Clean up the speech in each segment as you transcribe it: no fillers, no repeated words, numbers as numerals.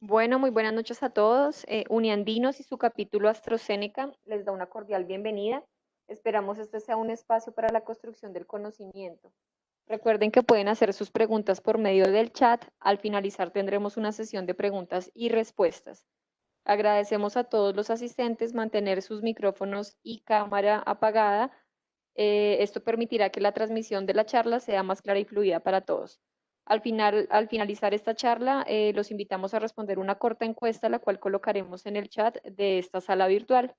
Bueno, muy buenas noches a todos. Uniandinos y su capítulo AstraZeneca les da una cordial bienvenida. Esperamos este sea un espacio para la construcción del conocimiento. Recuerden que pueden hacer sus preguntas por medio del chat. Al finalizar tendremos una sesión de preguntas y respuestas. Agradecemos a todos los asistentes mantener sus micrófonos y cámara apagada. Esto permitirá que la transmisión de la charla sea más clara y fluida para todos. Al finalizar esta charla, los invitamos a responder una corta encuesta, la cual colocaremos en el chat de esta sala virtual.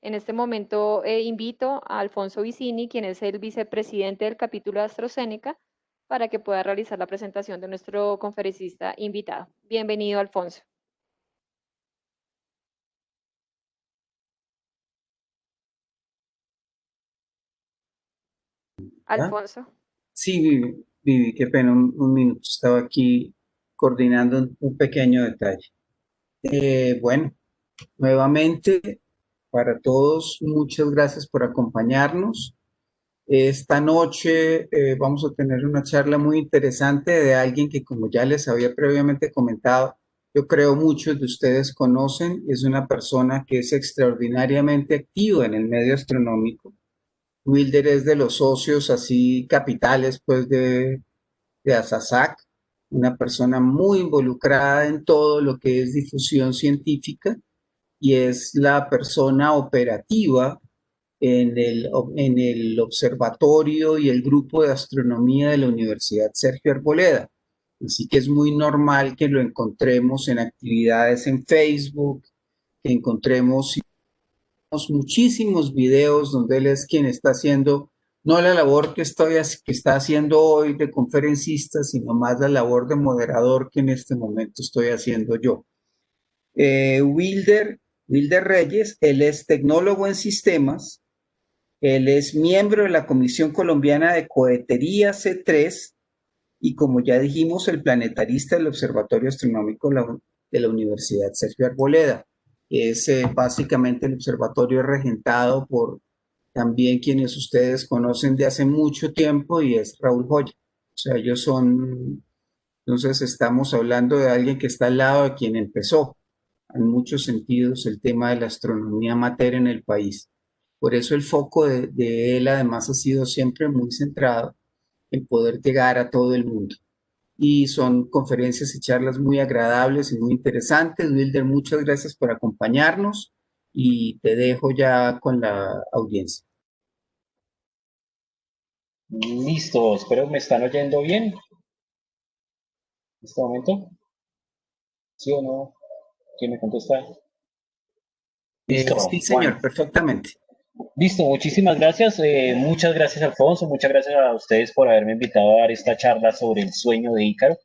En este momento invito a Alfonso Vicini, quien es el vicepresidente del capítulo de AstraZeneca, para que pueda realizar la presentación de nuestro conferencista invitado. Bienvenido, Alfonso. ¿Ya? Alfonso. Sí, Vivi, qué pena, un minuto. Estaba aquí coordinando un pequeño detalle. Bueno, nuevamente, para todos, muchas gracias por acompañarnos. Esta noche vamos a tener una charla muy interesante de alguien que, como ya les había previamente comentado, yo creo muchos de ustedes conocen. Es una persona que es extraordinariamente activa en el medio astronómico. Wilder es de los socios así capitales pues de Asasac, una persona muy involucrada en todo lo que es difusión científica y es la persona operativa en el observatorio y el grupo de astronomía de la Universidad Sergio Arboleda. Así que es muy normal que lo encontremos en actividades en Facebook, que encontremos muchísimos videos donde él es quien está haciendo no la labor que está haciendo hoy de conferencista, sino más la labor de moderador que en este momento estoy haciendo yo. Wilder Reyes, él es tecnólogo en sistemas, él es miembro de la Comisión Colombiana de Cohetería C3 y como ya dijimos, el planetarista del Observatorio Astronómico de la Universidad Sergio Arboleda. Es básicamente el observatorio regentado por también quienes ustedes conocen de hace mucho tiempo y es Raúl Joya. O sea, ellos son, entonces estamos hablando de alguien que está al lado de quien empezó en muchos sentidos el tema de la astronomía amateur en el país. Por eso el foco de él además ha sido siempre muy centrado en poder llegar a todo el mundo. Y son conferencias y charlas muy agradables y muy interesantes. Wilder, muchas gracias por acompañarnos y te dejo ya con la audiencia. Listo, espero me están oyendo bien en este momento. ¿Sí o no? ¿Quién me contesta? Listo, Sí, Juan. señor, perfectamente. Listo, muchísimas gracias. Muchas gracias, Alfonso. Muchas gracias a ustedes por haberme invitado a dar esta charla sobre el sueño de Ícaro.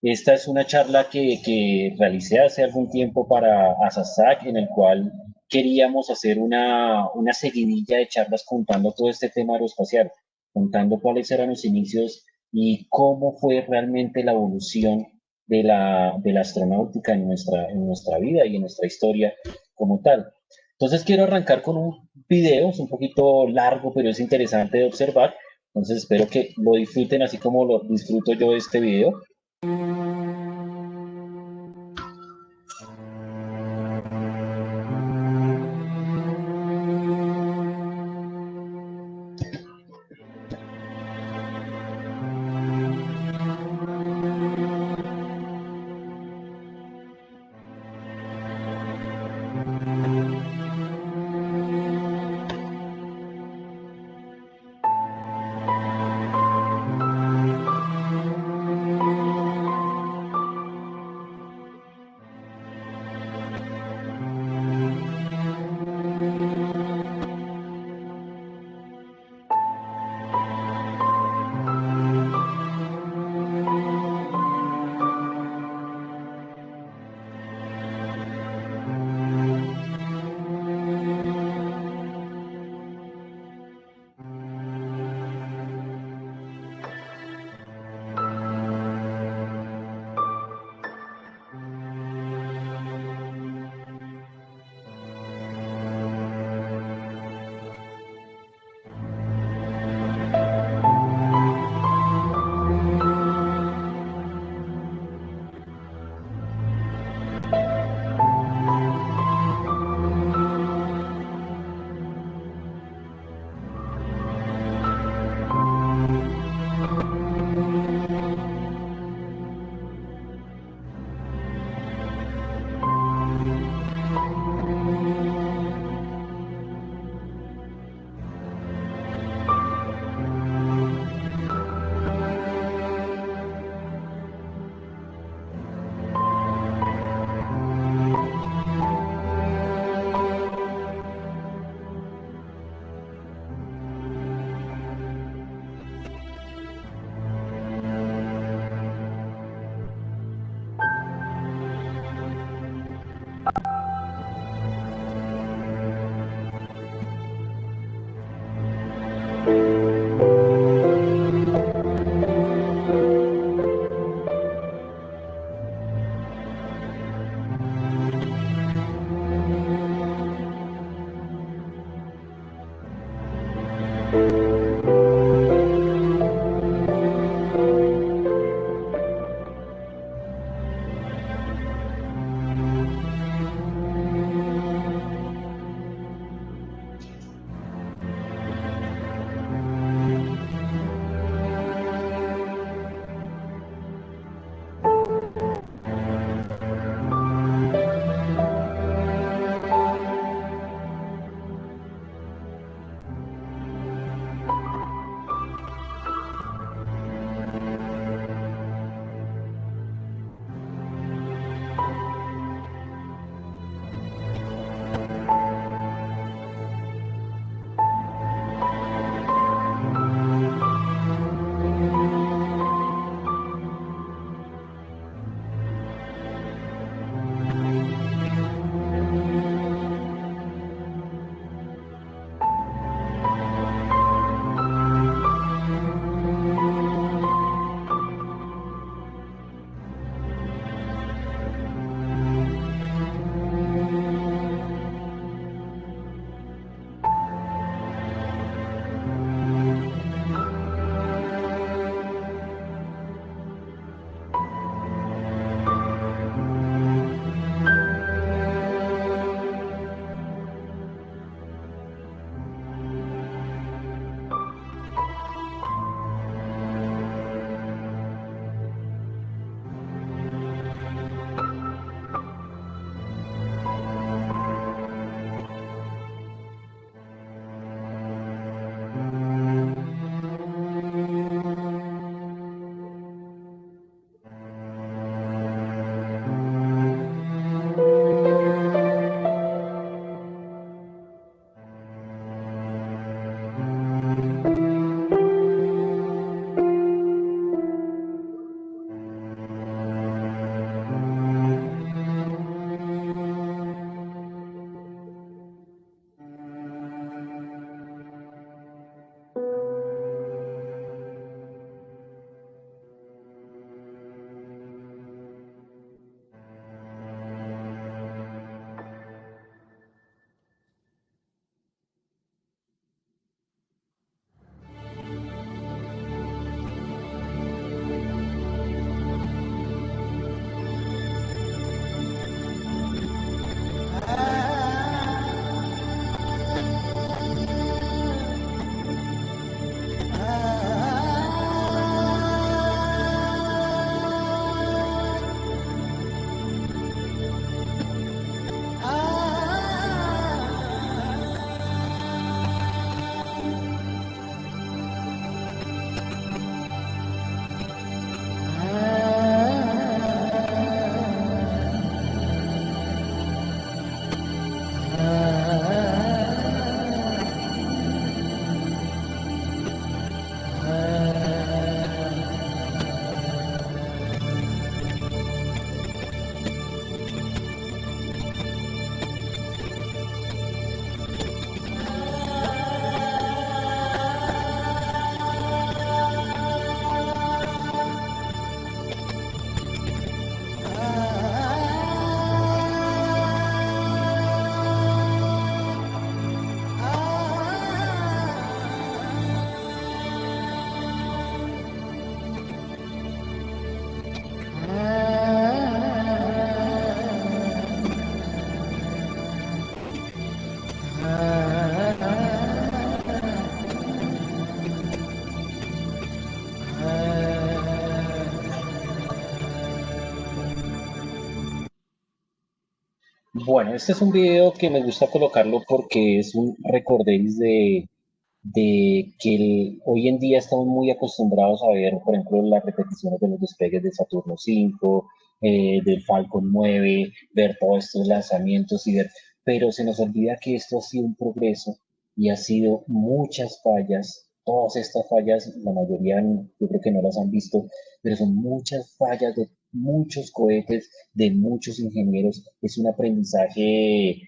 Esta es una charla que realicé hace algún tiempo para Asasac, en el cual queríamos hacer una seguidilla de charlas contando todo este tema aeroespacial, contando cuáles eran los inicios y cómo fue realmente la evolución de la astronáutica en nuestra vida y en nuestra historia como tal. Entonces quiero arrancar con un video, es un poquito largo, pero es interesante de observar. Entonces espero que lo disfruten así como lo disfruto yo de este video. Bueno, este es un video que me gusta colocarlo porque es un recorderis de que hoy en día estamos muy acostumbrados a ver, por ejemplo, las repeticiones de los despegues de Saturno 5, del Falcon 9, ver todos estos lanzamientos pero se nos olvida que esto ha sido un progreso y ha sido muchas fallas. Todas estas fallas, la mayoría yo creo que no las han visto, pero son muchas fallas de muchos cohetes, de muchos ingenieros. Es un aprendizaje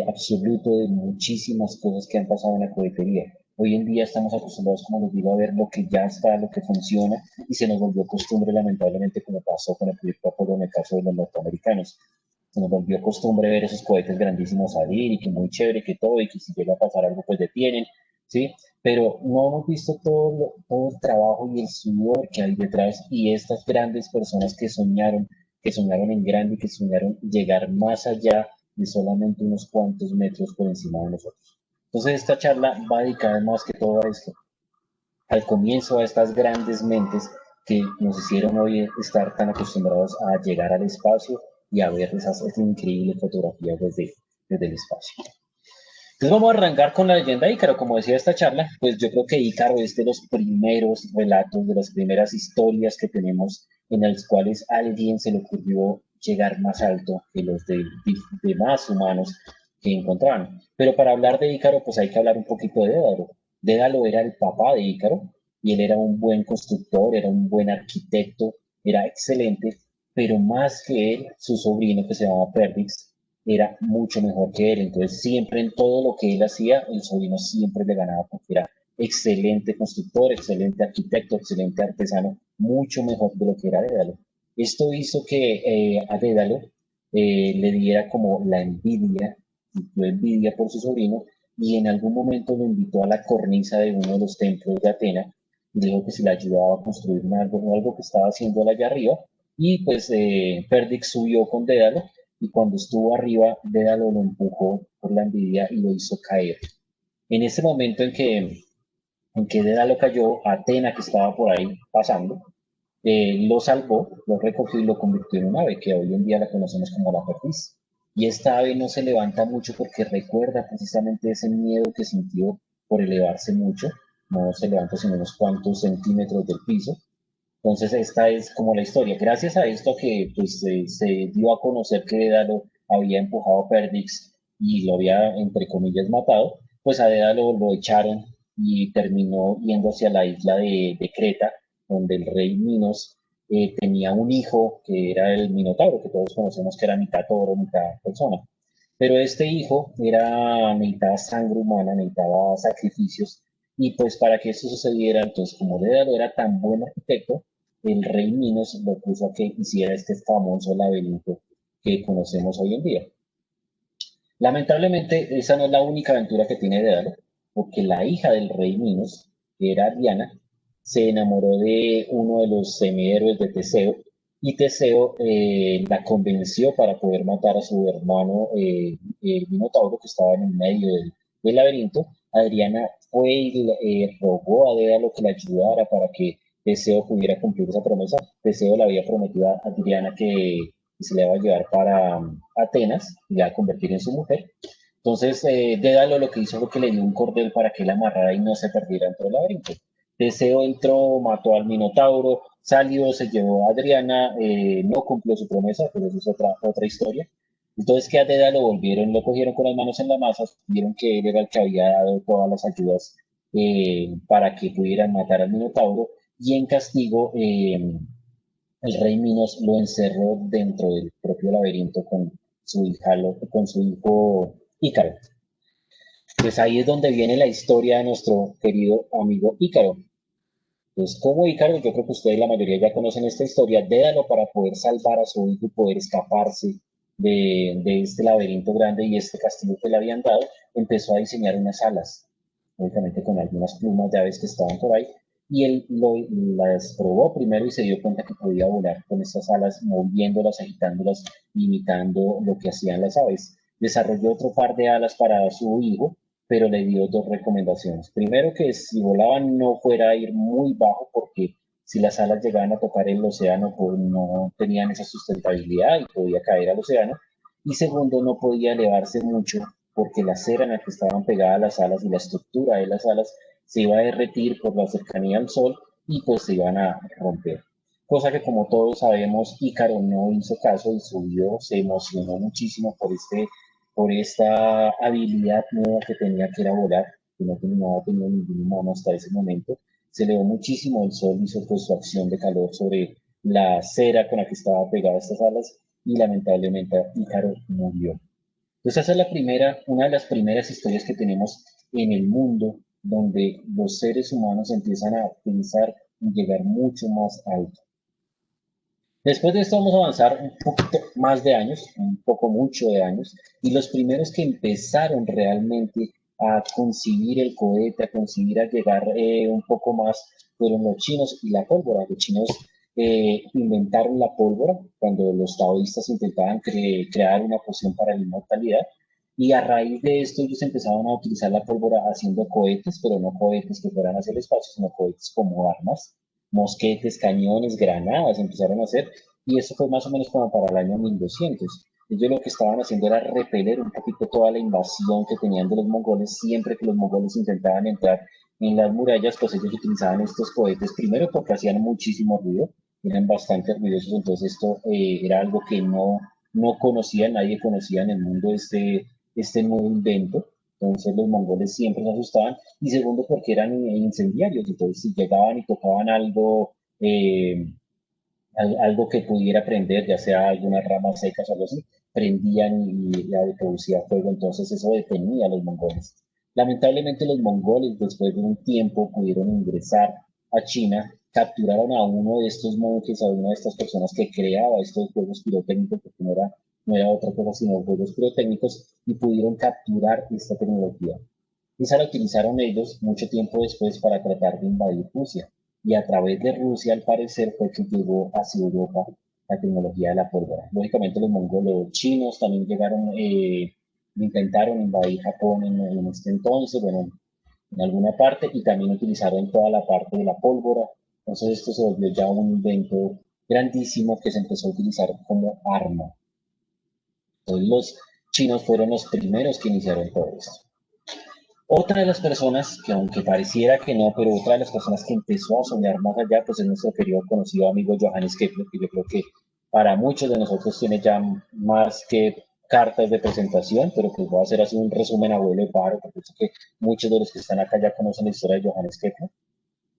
absoluto de muchísimas cosas que han pasado en la cohetería. Hoy en día estamos acostumbrados, como les digo, a ver lo que ya está, lo que funciona, y se nos volvió costumbre, lamentablemente, como pasó con el proyecto Apolo en el caso de los norteamericanos. Se nos volvió costumbre ver esos cohetes grandísimos salir y que muy chévere, que todo, y que si llega a pasar algo, pues detienen, ¿sí? Pero no hemos visto todo el trabajo y el sudor que hay detrás y estas grandes personas que soñaron en grande y que soñaron llegar más allá de solamente unos cuantos metros por encima de nosotros. Entonces esta charla va dedicada más que todo a esto, al comienzo a estas grandes mentes que nos hicieron hoy estar tan acostumbrados a llegar al espacio y a ver esas increíbles fotografías desde el espacio. Entonces vamos a arrancar con la leyenda de Ícaro. Como decía esta charla, pues yo creo que Ícaro es de los primeros relatos, de las primeras historias que tenemos en las cuales a alguien se le ocurrió llegar más alto que los de demás humanos que encontraban. Pero para hablar de Ícaro, pues hay que hablar un poquito de Dédalo. Dédalo era el papá de Ícaro y él era un buen constructor, era un buen arquitecto, era excelente, pero más que él, su sobrino que se llamaba Perdix, era mucho mejor que él. Entonces, siempre en todo lo que él hacía, el sobrino siempre le ganaba porque era excelente constructor, excelente arquitecto, excelente artesano, mucho mejor de lo que era Dédalo. Esto hizo que a Dédalo le diera como la envidia, sintió envidia por su sobrino y en algún momento lo invitó a la cornisa de uno de los templos de Atena y dijo que si le ayudaba a construir algo que estaba haciendo él allá arriba. Y pues Perdix subió con Dédalo y cuando estuvo arriba, Dédalo lo empujó por la envidia y lo hizo caer. En ese momento en que Dédalo cayó, Atena, que estaba por ahí pasando, lo salvó, lo recogió y lo convirtió en un ave, que hoy en día la conocemos como la perdiz. Y esta ave no se levanta mucho porque recuerda precisamente ese miedo que sintió por elevarse mucho, no se levanta sino unos cuantos centímetros del piso. Entonces, esta es como la historia. Gracias a esto que pues, se dio a conocer que Dédalo había empujado a Perdix y lo había, entre comillas, matado, pues a Dédalo lo echaron y terminó yendo hacia la isla de Creta, donde el rey Minos tenía un hijo que era el Minotauro, que todos conocemos que era mitad toro, mitad persona. Pero este hijo necesitaba sangre humana, necesitaba sacrificios, y pues para que eso sucediera, entonces como Dédalo era tan buen arquitecto, el rey Minos lo puso a que hiciera este famoso laberinto que conocemos hoy en día. Lamentablemente, esa no es la única aventura que tiene Dédalo, porque la hija del rey Minos, que era Diana, se enamoró de uno de los semihéroes de Teseo, y Teseo la convenció para poder matar a su hermano el Minotauro, que estaba en el medio del laberinto. Adriana fue y rogó a Dédalo que la ayudara para que Teseo pudiera cumplir esa promesa. Teseo le había prometido a Adriana que se le iba a llevar para Atenas y la iba a convertir en su mujer. Entonces, Dédalo lo que hizo fue que le dio un cordel para que la amarrara y no se perdiera dentro del laberinto. Teseo entró, mató al Minotauro, salió, se llevó a Adriana, no cumplió su promesa, pero eso es otra historia. Entonces que a Dédalo volvieron, lo cogieron con las manos en la masa, vieron que él era el que había dado todas las ayudas para que pudieran matar al Minotauro y en castigo el rey Minos lo encerró dentro del propio laberinto con su hijo Ícaro. Pues ahí es donde viene la historia de nuestro querido amigo Ícaro. Pues como Ícaro, yo creo que ustedes la mayoría ya conocen esta historia, Dédalo para poder salvar a su hijo y poder escaparse de este laberinto grande y este castillo que le habían dado, empezó a diseñar unas alas, únicamente con algunas plumas de aves que estaban por ahí, y él las probó primero y se dio cuenta que podía volar con estas alas, moviéndolas, agitándolas, imitando lo que hacían las aves. Desarrolló otro par de alas para su hijo, pero le dio dos recomendaciones. Primero, que si volaban no fuera a ir muy bajo, porque si las alas llegaban a tocar el océano, pues no tenían esa sustentabilidad y podía caer al océano. Y segundo, no podía elevarse mucho, porque la cera en la que estaban pegadas las alas y la estructura de las alas se iba a derretir por la cercanía al sol y pues se iban a romper. Cosa que como todos sabemos, Ícaro no hizo caso y subió, se emocionó muchísimo por esta habilidad nueva que tenía, que era volar, que no había tenido ningún humano hasta ese momento. Se elevó muchísimo el sol, hizo pues su acción de calor sobre la cera con la que estaba pegada estas alas y lamentablemente Ícaro murió. Entonces esa es una de las primeras historias que tenemos en el mundo donde los seres humanos empiezan a pensar en llegar mucho más alto. Después de esto vamos a avanzar un poquito más de años, un poco mucho de años, y los primeros que empezaron realmente a concebir el cohete, a concebir a llegar un poco más, fueron los chinos y la pólvora. Los chinos inventaron la pólvora cuando los taoístas intentaban crear una poción para la inmortalidad, y a raíz de esto ellos empezaron a utilizar la pólvora haciendo cohetes, pero no cohetes que fueran hacia el espacio, sino cohetes como armas. mosquetes, cañones, granadas empezaron a hacer, y eso fue más o menos como para el año 1200. Ellos lo que estaban haciendo era repeler un poquito toda la invasión que tenían de los mongoles. Siempre que los mongoles intentaban entrar en las murallas, pues ellos utilizaban estos cohetes, primero porque hacían muchísimo ruido, eran bastante ruidosos, entonces esto era algo que no conocía, nadie conocía en el mundo este nuevo invento. Entonces los mongoles siempre se asustaban, y segundo porque eran incendiarios, entonces si llegaban y tocaban algo, algo que pudiera prender, ya sea algunas ramas secas o algo así, prendían y ya producía fuego, entonces eso detenía a los mongoles. Lamentablemente los mongoles después de un tiempo pudieron ingresar a China, capturaron a uno de estos monjes, a una de estas personas que creaba estos juegos pirotécnicos, porque no era otra cosa sino juegos pirotécnicos, y pudieron capturar esta tecnología. Esa la utilizaron ellos mucho tiempo después para tratar de invadir Rusia. Y a través de Rusia, al parecer, fue que llegó hacia Europa la tecnología de la pólvora. Lógicamente, los mongoles chinos también llegaron, intentaron invadir Japón en este entonces, bueno, en alguna parte, y también utilizaron toda la parte de la pólvora. Entonces, esto se volvió ya un invento grandísimo que se empezó a utilizar como arma. Entonces, los chinos fueron los primeros que iniciaron todo esto. Otra de las personas, que aunque pareciera que no, pero otra de las personas que empezó a soñar más allá, pues es nuestro querido conocido amigo Johannes Kepler, que yo creo que para muchos de nosotros tiene ya más que cartas de presentación, pero pues voy a hacer así un resumen abuelo de paro, porque sé que muchos de los que están acá ya conocen la historia de Johannes Kepler,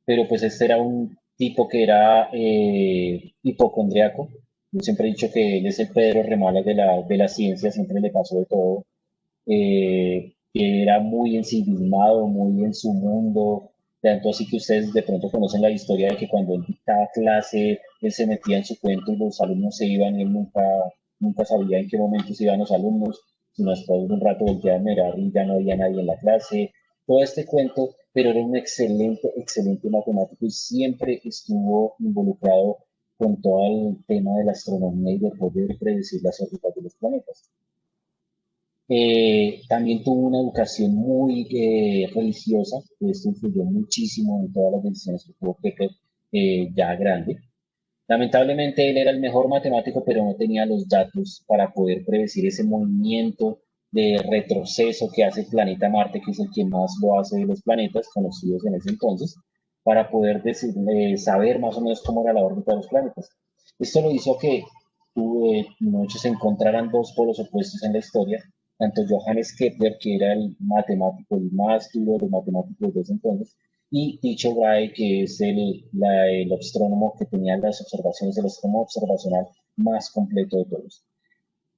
pero pues este era un tipo que era hipocondriaco. Yo siempre he dicho que él es el Pedro Remalas de la ciencia, siempre le pasó de todo, que era muy ensimismado, muy en su mundo, tanto así que ustedes de pronto conocen la historia de que cuando él dictaba clase, él se metía en su cuento y los alumnos se iban y él nunca sabía en qué momento se iban los alumnos, sino después de un rato volteaba a mirar y ya no había nadie en la clase, todo este cuento, pero era un excelente, excelente matemático y siempre estuvo involucrado con todo el tema de la astronomía y de poder predecir las órbitas de los planetas. También tuvo una educación muy religiosa, que esto influyó muchísimo en todas las decisiones que tuvo Kepler ya grande. Lamentablemente él era el mejor matemático, pero no tenía los datos para poder predecir ese movimiento de retroceso que hace el planeta Marte, que es el que más lo hace de los planetas conocidos en ese entonces, para poder saber más o menos cómo era la órbita de los planetas. Esto lo hizo que muchos encontraran dos polos opuestos en la historia, tanto Johannes Kepler, que era el matemático el más duro de los matemáticos de ese entonces, y Tycho Brahe, que es el astrónomo que tenía las observaciones, el astrónomo observacional más completo de todos.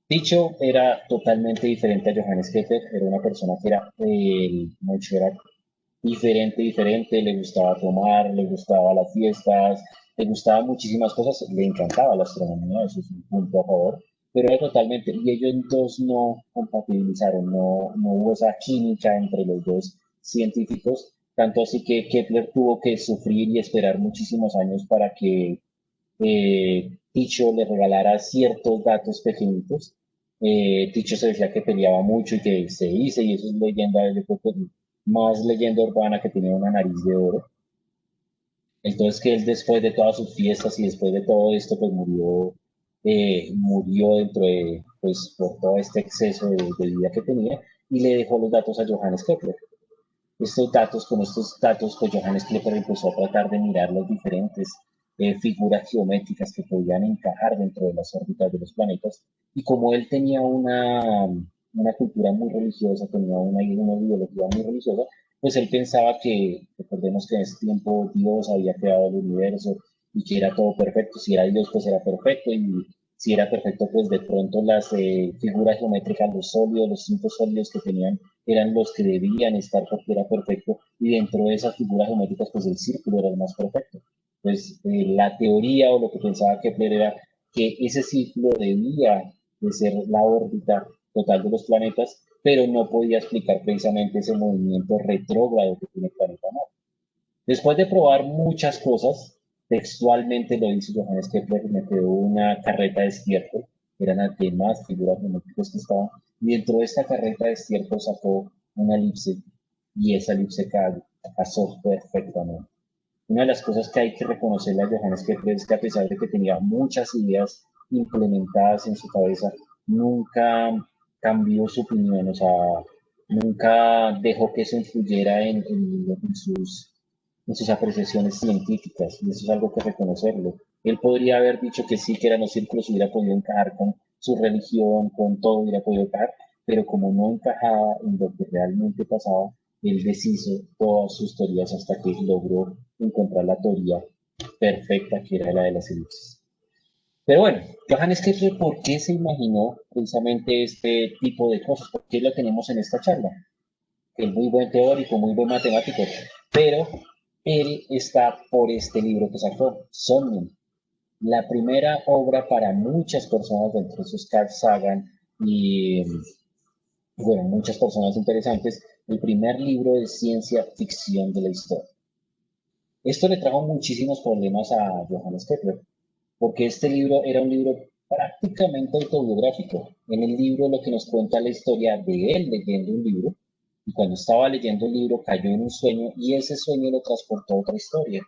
Tycho era totalmente diferente a Johannes Kepler, era una persona que era diferente, le gustaba tomar, le gustaba las fiestas, le gustaban muchísimas cosas, le encantaba la astronomía, eso es un punto a favor, pero era totalmente, y ellos dos no compatibilizaron, no hubo esa química entre los dos científicos, tanto así que Kepler tuvo que sufrir y esperar muchísimos años para que Tycho le regalara ciertos datos pequeñitos. Tycho se decía que peleaba mucho y que se dice, y eso es leyenda, más leyenda urbana, que tenía una nariz de oro. Entonces que él después de todas sus fiestas y después de todo esto, pues murió dentro de, pues por todo este exceso de vida que tenía, y le dejó los datos a Johannes Kepler. Con estos datos, pues Johannes Kepler empezó a tratar de mirar las diferentes figuras geométricas que podían encajar dentro de las órbitas de los planetas. Y como él tenía una cultura muy religiosa, tenía una ideología muy religiosa, pues él pensaba que, recordemos que en ese tiempo Dios había creado el universo y que era todo perfecto. Si era Dios, pues era perfecto, y si era perfecto, pues de pronto las figuras geométricas, los sólidos, los cinco sólidos que tenían, eran los que debían estar porque era perfecto, y dentro de esas figuras geométricas, pues el círculo era el más perfecto. Pues la teoría, o lo que pensaba Kepler, era que ese círculo debía de ser la órbita total de los planetas, pero no podía explicar precisamente ese movimiento retrógrado que tiene el planeta Marte. Después de probar muchas cosas, textualmente lo dice Johannes Kepler, me quedó una carreta de estiércol, eran las demás figuras geométricas que estaban, y dentro de esta carreta de estiércol sacó una elipse, y esa elipse casó perfectamente. Una de las cosas que hay que reconocerle a Johannes Kepler es que a pesar de que tenía muchas ideas implementadas en su cabeza, nunca cambió su opinión, o sea, nunca dejó que eso influyera en sus apreciaciones científicas, y eso es algo que reconocerlo. Él podría haber dicho que sí, que eran los círculos, hubiera podido encajar con su religión, con todo, hubiera podido encajar, pero como no encajaba en lo que realmente pasaba, él deshizo todas sus teorías hasta que logró encontrar la teoría perfecta, que era la de las elipses. Pero bueno, Johannes Kepler, ¿por qué se imaginó precisamente este tipo de cosas? ¿Por qué lo tenemos en esta charla? Que es muy buen teórico, muy buen matemático, pero él está por este libro que sacó, Somnium, la primera obra para muchas personas, entre esos Carl Sagan y, bueno, muchas personas interesantes, el primer libro de ciencia ficción de la historia. Esto le trajo muchísimos problemas a Johannes Kepler, porque este libro era un libro prácticamente autobiográfico. En el libro lo que nos cuenta la historia de él leyendo un libro, y cuando estaba leyendo el libro cayó en un sueño y ese sueño lo transportó a otra historia,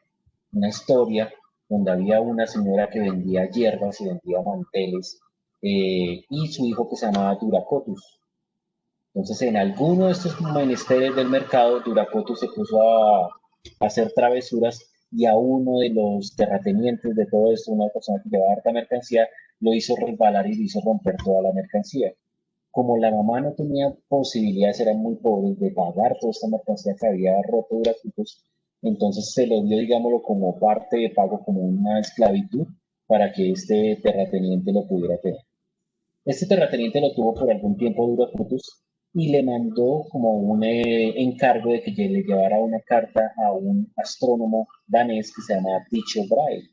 una historia donde había una señora que vendía hierbas y vendía manteles y su hijo que se llamaba Duracotus. Entonces, en alguno de estos menesteres del mercado, Duracotus se puso a hacer travesuras y a uno de los terratenientes de todo esto, una persona que llevaba harta mercancía, lo hizo resbalar y lo hizo romper toda la mercancía. Como la mamá no tenía posibilidades, eran muy pobres, de pagar toda esta mercancía que había roto Duracotus, entonces se lo dio, digámoslo, como parte de pago, como una esclavitud, para que este terrateniente lo pudiera tener. Este terrateniente lo tuvo por algún tiempo Duracotus y le mandó como un encargo de que le llevara una carta a un astrónomo danés que se llama Tycho Brahe.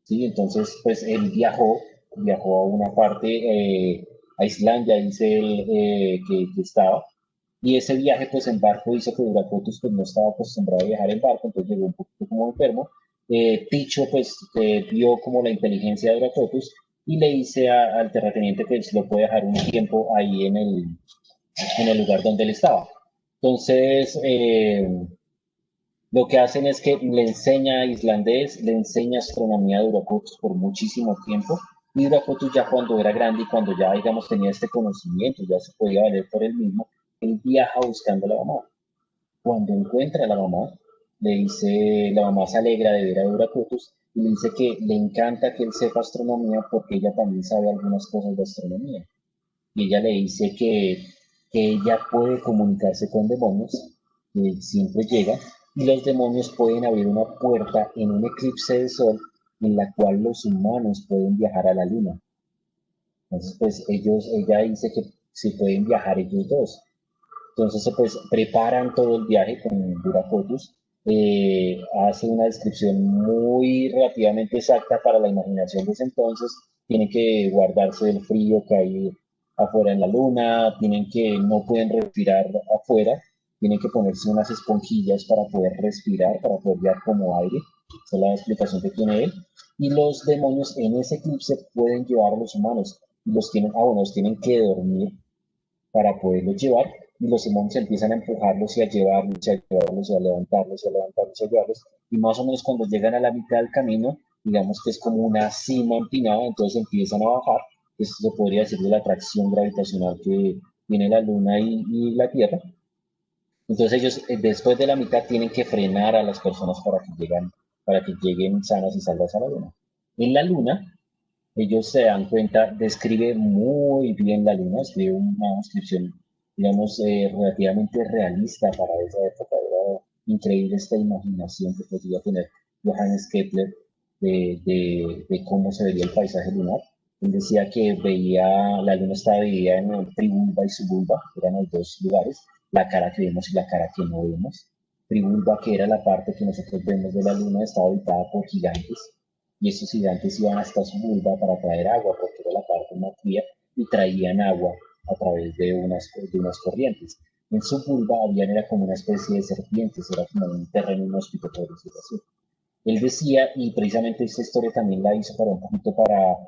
¿Sí? Entonces, pues él viajó a una parte, a Islandia, dice él que estaba, y ese viaje, pues en barco, hizo que Duracotus pues, no estaba acostumbrado a viajar en barco, entonces llegó un poquito como enfermo. Ticho, pues, vio como la inteligencia de Duracotus y le dice al terrateniente que se lo puede dejar un tiempo ahí en el lugar donde él estaba. Entonces, lo que hacen es que le enseña islandés, le enseña astronomía a Duracotus por muchísimo tiempo. Y Duracotus ya cuando era grande y cuando ya, digamos, tenía este conocimiento, ya se podía valer por él mismo, él viaja buscando a la mamá. Cuando encuentra a la mamá, le dice, la mamá se alegra de ver a Duracotus y le dice que le encanta que él sepa astronomía porque ella también sabe algunas cosas de astronomía. Y ella le dice que ella puede comunicarse con demonios, que siempre llega, y los demonios pueden abrir una puerta en un eclipse de sol en la cual los humanos pueden viajar a la luna. Entonces, pues ella dice que se pueden viajar ellos dos. Entonces, pues preparan todo el viaje con Duracotus. Hace una descripción muy relativamente exacta para la imaginación de ese entonces. Tienen que guardarse del frío que hay afuera en la luna, no pueden respirar afuera, tienen que ponerse unas esponjillas para poder respirar, para poder ver como aire. Esa es la explicación que tiene él. Y los demonios en ese eclipse pueden llevar a los humanos. Y los tienen que dormir para poderlos llevar y los demonios empiezan a empujarlos y a llevarlos y a llevarlos y a levantarlos y a levantarlos y a llevarlos y más o menos cuando llegan a la mitad del camino, digamos que es como una cima empinada, entonces empiezan a bajar, eso se podría decir de la atracción gravitacional que tiene la luna y la Tierra. Entonces ellos después de la mitad tienen que frenar a las personas para que lleguen sanas y salvas a la luna. En la luna ellos se dan cuenta, describe muy bien la luna, escribe una descripción, digamos, relativamente realista para esa época. Era increíble esta imaginación que podía tener Johannes Kepler de cómo se vería el paisaje lunar. Él decía que la luna estaba dividida en tribulba y subulba, eran los dos lugares, la cara que vemos y la cara que no vemos. Tribulba, que era la parte que nosotros vemos de la luna, estaba habitada por gigantes y estos gigantes iban hasta su vulva para traer agua, porque era la parte más fría, y traían agua a través de unas corrientes. En su vulva era como una especie de serpientes, era como un terreno inhóspito, por decirlo así. Él decía, y precisamente esta historia también la hizo para un poquito para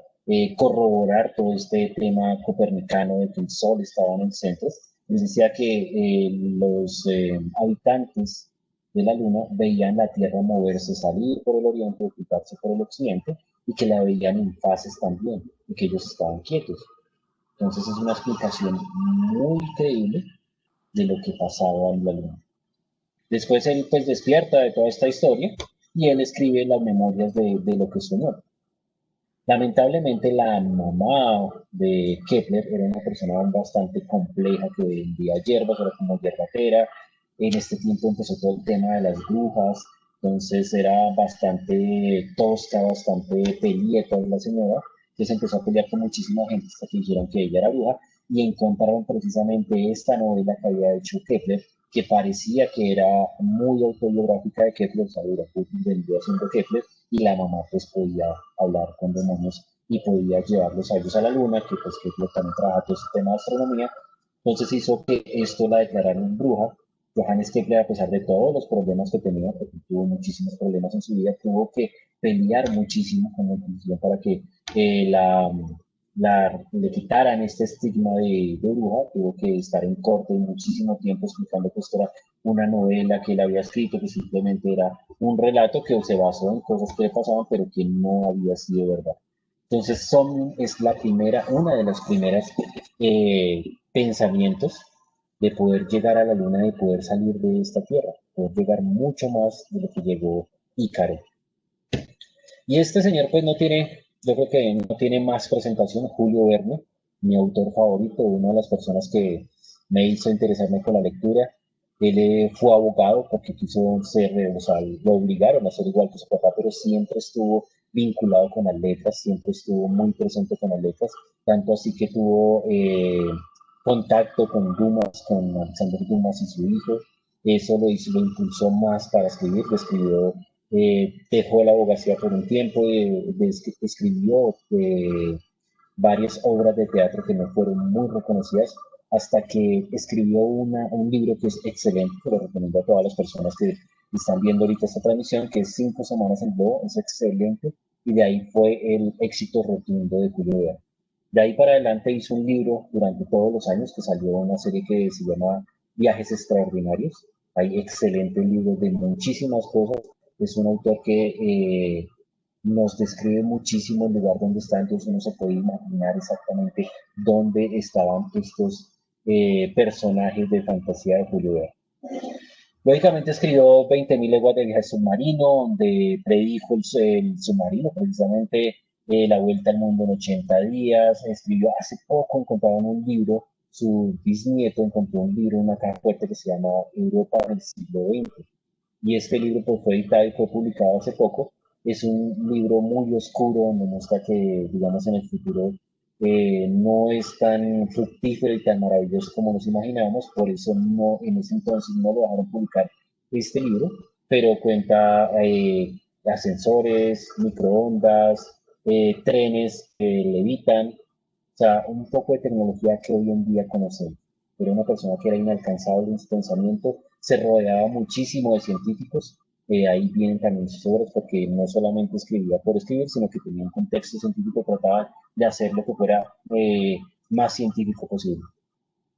corroborar todo este tema copernicano de que el Sol estaba en el centro. Les decía que los habitantes de la luna veían la Tierra moverse, salir por el oriente, ocultarse por el occidente, y que la veían en fases también, y que ellos estaban quietos. Entonces es una explicación muy creíble de lo que pasaba en la luna. Después él pues despierta de toda esta historia y él escribe las memorias de lo que soñó. Lamentablemente la mamá de Kepler era una persona bastante compleja que vendía hierbas, era como hierbatera. En este tiempo empezó todo el tema de las brujas, entonces era bastante tosca, bastante pelieta la señora. Entonces empezó a pelear con muchísima gente hasta que dijeron que ella era bruja y encontraron precisamente esta novela que había hecho Kepler, que parecía que era muy autobiográfica de Kepler, o sea, vendría siendo Kepler, y la mamá pues podía hablar con demonios y podía llevarlos a ellos a la luna, que pues Kepler también trabaja todo ese tema de astronomía. Entonces hizo que esto la declararan bruja. Johannes Kepler, a pesar de todos los problemas que tenía, porque tuvo muchísimos problemas en su vida, tuvo que pelear muchísimo con la Inquisición para que le quitaran este estigma de bruja. Tuvo que estar en corte muchísimo tiempo explicando que esto era una novela que él había escrito, que simplemente era un relato que se basó en cosas que le pasaban, pero que no había sido verdad. Entonces, Somnium es una de las primeras pensamientos de poder llegar a la luna, de poder salir de esta tierra, poder llegar mucho más de lo que llegó Ícaro. Y este señor, pues no tiene, yo creo que no tiene más presentación. Julio Verne, mi autor favorito, una de las personas que me hizo interesarme con la lectura. Él fue abogado porque quiso ser, o sea, lo obligaron a ser igual que su papá, pero siempre estuvo vinculado con las letras, siempre estuvo muy presente con las letras, tanto así que tuvo contacto con Dumas, con Alexander Dumas y su hijo. Eso lo impulsó más para escribir, lo escribió, dejó la abogacía por un tiempo, escribió varias obras de teatro que no fueron muy reconocidas, hasta que escribió un libro que es excelente, que lo recomiendo a todas las personas que están viendo ahorita esta transmisión, que es 5 semanas en Globo, es excelente, y de ahí fue el éxito rotundo de Julio Verne. De ahí para adelante hizo un libro durante todos los años que salió una serie que se llama Viajes Extraordinarios. Hay excelentes libros de muchísimas cosas. Es un autor que nos describe muchísimo el lugar donde está, entonces uno se puede imaginar exactamente dónde estaban estos personajes de fantasía de Julio Verne. Lógicamente escribió 20.000 leguas de viaje submarino, donde predijo el submarino, precisamente la vuelta al mundo en 80 días. Escribió hace poco, encontraron un libro, su bisnieto encontró un libro, una caja fuerte que se llama Europa del siglo XX. Y este libro pues, fue editado y fue publicado hace poco. Es un libro muy oscuro, donde muestra que, digamos, en el futuro no es tan fructífero y tan maravilloso como nos imaginábamos. Por eso no, en ese entonces no lo dejaron publicar este libro, pero cuenta ascensores, microondas, trenes que levitan, o sea, un poco de tecnología que hoy en día conocemos. Era una persona que era inalcanzable en su pensamiento, se rodeaba muchísimo de científicos. Ahí vienen también sus obras, porque no solamente escribía por escribir, sino que tenía un contexto científico, trataba de hacer lo que fuera más científico posible.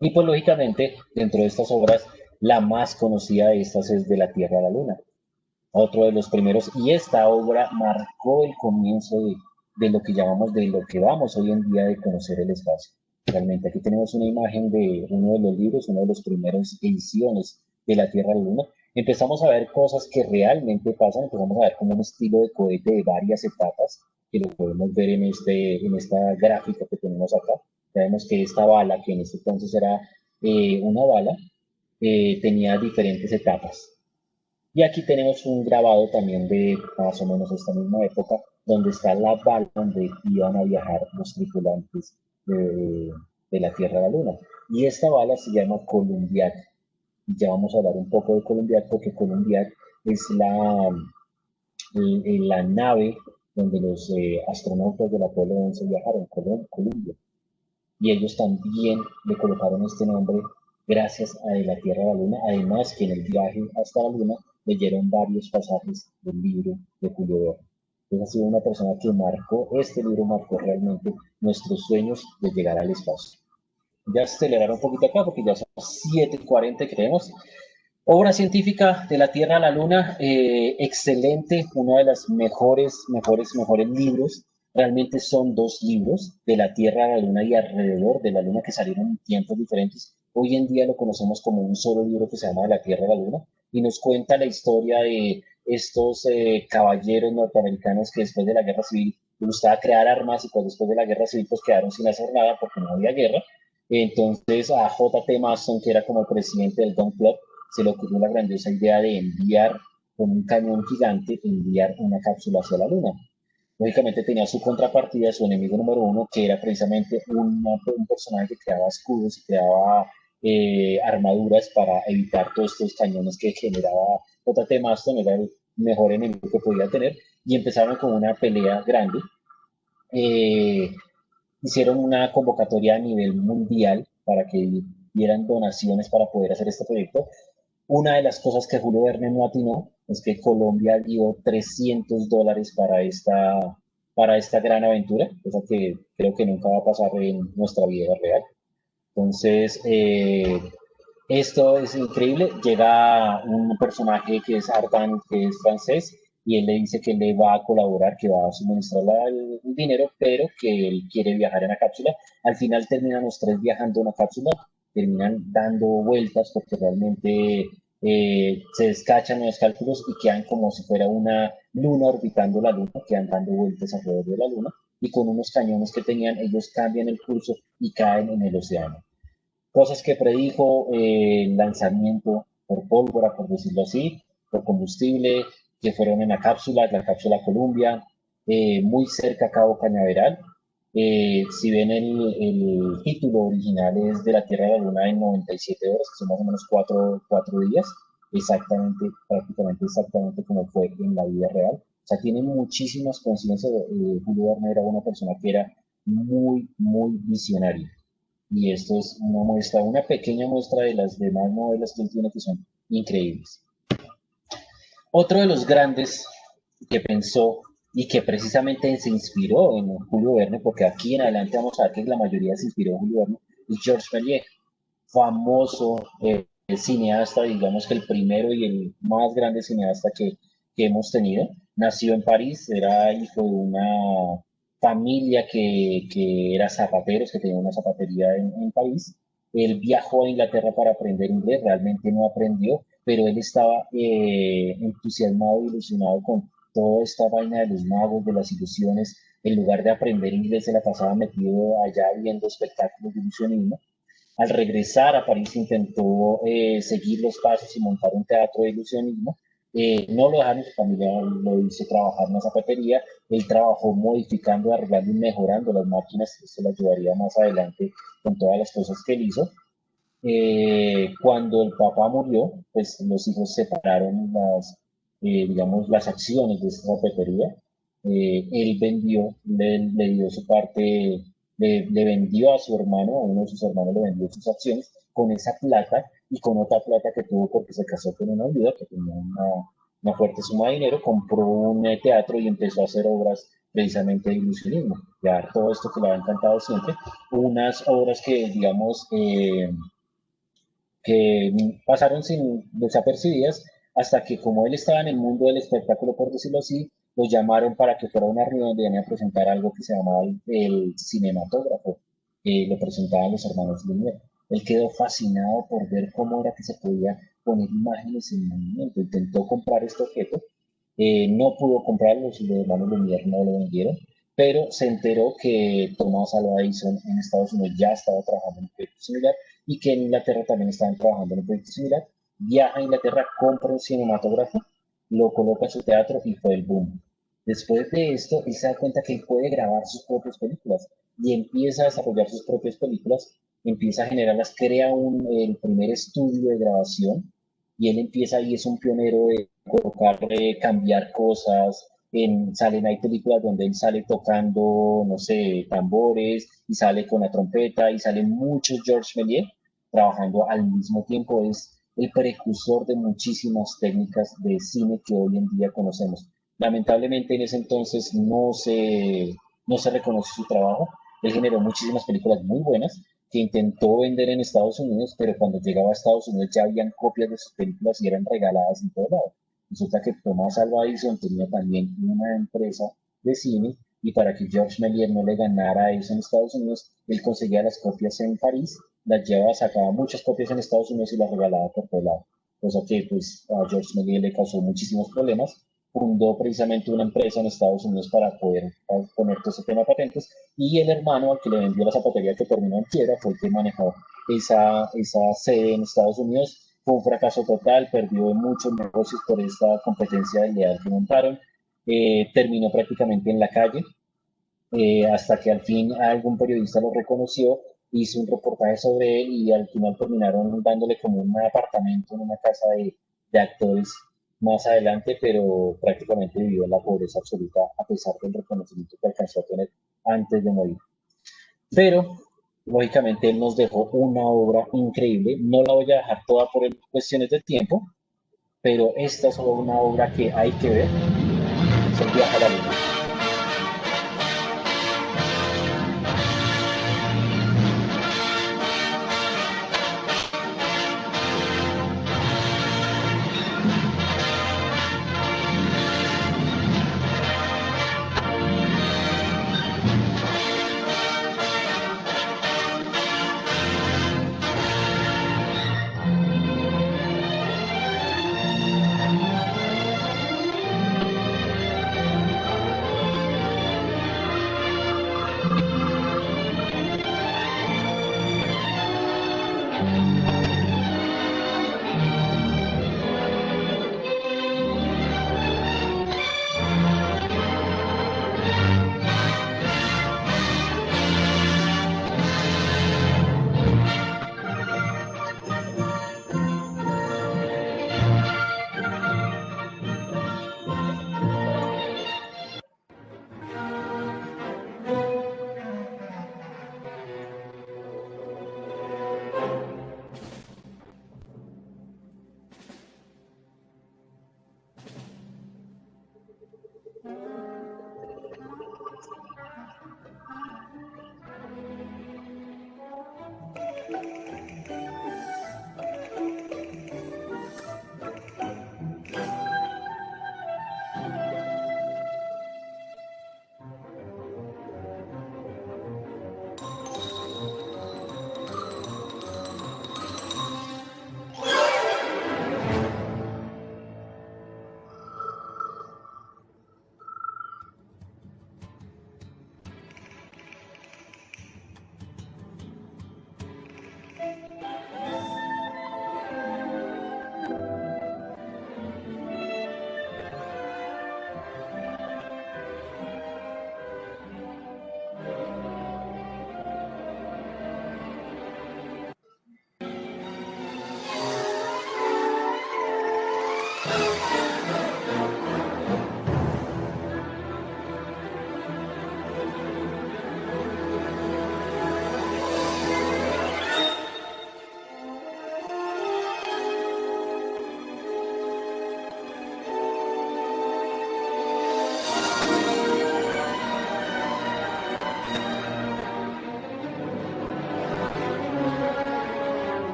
Y pues lógicamente, dentro de estas obras, la más conocida de estas es De la Tierra a la Luna, otro de los primeros, y esta obra marcó el comienzo de lo que llamamos, de lo que vamos hoy en día de conocer el espacio. Realmente aquí tenemos una imagen de uno de los libros, una de las primeras ediciones de la Tierra a la Luna. Empezamos a ver cosas que realmente pasan, empezamos a ver como un estilo de cohete de varias etapas, que lo podemos ver en esta gráfica que tenemos acá. Vemos que esta bala, que en este entonces era una bala, tenía diferentes etapas. Y aquí tenemos un grabado también de más o menos esta misma época, donde está la bala donde iban a viajar los tripulantes de la Tierra a la Luna. Y esta bala se llama Columbiad. Ya vamos a hablar un poco de Columbiad, porque Columbiad es la nave donde los astronautas del Apolo 11 viajaron, Columbia. Y ellos también le colocaron este nombre gracias a De la Tierra a la Luna, además que en el viaje hasta la Luna leyeron varios pasajes del libro de Julio Verne. Entonces ha sido una persona que este libro marcó realmente nuestros sueños de llegar al espacio. Ya acelerar un poquito acá porque ya son 7:40 creemos. Obra científica de la Tierra a la Luna, excelente, uno de los mejores libros. Realmente son dos libros, de la Tierra a la Luna y alrededor de la Luna, que salieron en tiempos diferentes. Hoy en día lo conocemos como un solo libro que se llama De la Tierra a la Luna y nos cuenta la historia de estos caballeros norteamericanos que después de la Guerra Civil les gustaba crear armas y pues después de la Guerra Civil pues quedaron sin hacer nada porque no había guerra. Entonces a J.T. Maston, que era como el presidente del Gun Club, se le ocurrió la grandiosa idea de enviar con un cañón gigante, enviar una cápsula hacia la Luna. Lógicamente tenía su contrapartida, su enemigo número uno, que era precisamente un personaje que creaba escudos y creaba armaduras para evitar todos estos cañones que generaba J.T. Maston, era el mejor enemigo que podía tener, y empezaron con una pelea grande. Eh, Hicieron una convocatoria a nivel mundial para que dieran donaciones para poder hacer este proyecto. Una de las cosas que Julio Verne no atinó es que Colombia dio $300 para esta gran aventura, cosa que creo que nunca va a pasar en nuestra vida real. Entonces, esto es increíble. Llega un personaje que es Ardan, que es francés, y él le dice que le va a colaborar, que va a suministrarle el dinero, pero que él quiere viajar en la cápsula. Al final terminan los tres viajando en la cápsula, terminan dando vueltas porque realmente se descachan los cálculos y quedan como si fuera una luna orbitando la luna, quedan dando vueltas alrededor de la luna, y con unos cañones que tenían, ellos cambian el curso y caen en el océano. Cosas que predijo, lanzamiento por pólvora, por decirlo así, por combustible, que fueron en la cápsula Columbia, muy cerca a Cabo Cañaveral. Si ven el título original es de la Tierra a la Luna en 97 horas, que son más o menos cuatro días, exactamente, prácticamente exactamente como fue en la vida real. O sea, tiene muchísimas coincidencias. Julio Verne era una persona que era muy visionaria. Y esto es una muestra, una pequeña muestra de las demás novelas que él tiene que son increíbles. Otro de los grandes que pensó y que precisamente se inspiró en Julio Verne, porque aquí en adelante vamos a ver que la mayoría se inspiró en Julio Verne, es Georges Méliès, famoso cineasta, digamos que el primero y el más grande cineasta que hemos tenido. Nació en París, era hijo de una familia que era zapateros, que tenía una zapatería en París. Él viajó a Inglaterra para aprender inglés, realmente no aprendió, pero él estaba entusiasmado y ilusionado con toda esta vaina de los magos, de las ilusiones. En lugar de aprender inglés, se la pasaba metido allá viendo espectáculos de ilusionismo. Al regresar a París intentó seguir los pasos y montar un teatro de ilusionismo. No lo dejaron, su familia lo hizo trabajar en la zapatería. Él trabajó modificando, arreglando y mejorando las máquinas. Esto le ayudaría más adelante con todas las cosas que él hizo. Cuando el papá murió, pues los hijos separaron digamos, las acciones de esta zapatería. Él vendió, le dio su parte, le vendió a su hermano, a uno de sus hermanos le vendió sus acciones con esa plata y con otra plata que tuvo porque se casó con una viuda que tenía una fuerte suma de dinero, compró un teatro y empezó a hacer obras precisamente de ilusionismo, ya todo esto que le ha encantado siempre, unas obras que, digamos, que pasaron sin desapercibidas hasta que como él estaba en el mundo del espectáculo, por decirlo así, lo llamaron para que fuera a una reunión donde iban a presentar algo que se llamaba el cinematógrafo, que lo presentaban los hermanos Lumière. Él quedó fascinado por ver cómo era que se podía poner imágenes en movimiento. Intentó comprar este objeto, no pudo comprarlo, los hermanos Lumière no lo vendieron, pero se enteró que Thomas Alva Edison en Estados Unidos ya estaba trabajando en un proyecto similar y que en Inglaterra también estaban trabajando en un proyecto similar. Viaja a Inglaterra, compra un cinematógrafo, lo coloca en su teatro y fue el boom. Después de esto, él se da cuenta que él puede grabar sus propias películas y empieza a desarrollar sus propias películas, empieza a generarlas, crea el primer estudio de grabación y él empieza y es un pionero de colocar, cambiar cosas. Hay películas donde él sale tocando, no sé, tambores y sale con la trompeta y salen muchos Georges Méliès trabajando al mismo tiempo. Es el precursor de muchísimas técnicas de cine que hoy en día conocemos. Lamentablemente en ese entonces no se reconoce su trabajo. Él generó muchísimas películas muy buenas, que intentó vender en Estados Unidos, pero cuando llegaba a Estados Unidos ya habían copias de sus películas y eran regaladas en todo lado. Resulta que Thomas Alva Edison tenía también una empresa de cine y para que Georges Méliès no le ganara eso en Estados Unidos, él conseguía las copias en París, las llevaba, sacaba muchas copias en Estados Unidos y las regalaba por todo lado. Cosa que pues a Georges Méliès le causó muchísimos problemas. Fundó precisamente una empresa en Estados Unidos para poder poner todo ese tema de patentes y el hermano al que le vendió la zapatería que terminó en quiebra fue el que manejó esa sede en Estados Unidos. Fue un fracaso total, perdió muchos negocios por esta competencia desleal que montaron. Terminó prácticamente en la calle hasta que al fin algún periodista lo reconoció, hizo un reportaje sobre él y al final terminaron dándole como un apartamento en una casa de actores más adelante, pero prácticamente vivió en la pobreza absoluta a pesar del reconocimiento que alcanzó a tener antes de morir. Pero, lógicamente, él nos dejó una obra increíble. No la voy a dejar toda por cuestiones de tiempo, pero esta es solo una obra que hay que ver. Es el viaje a la luna.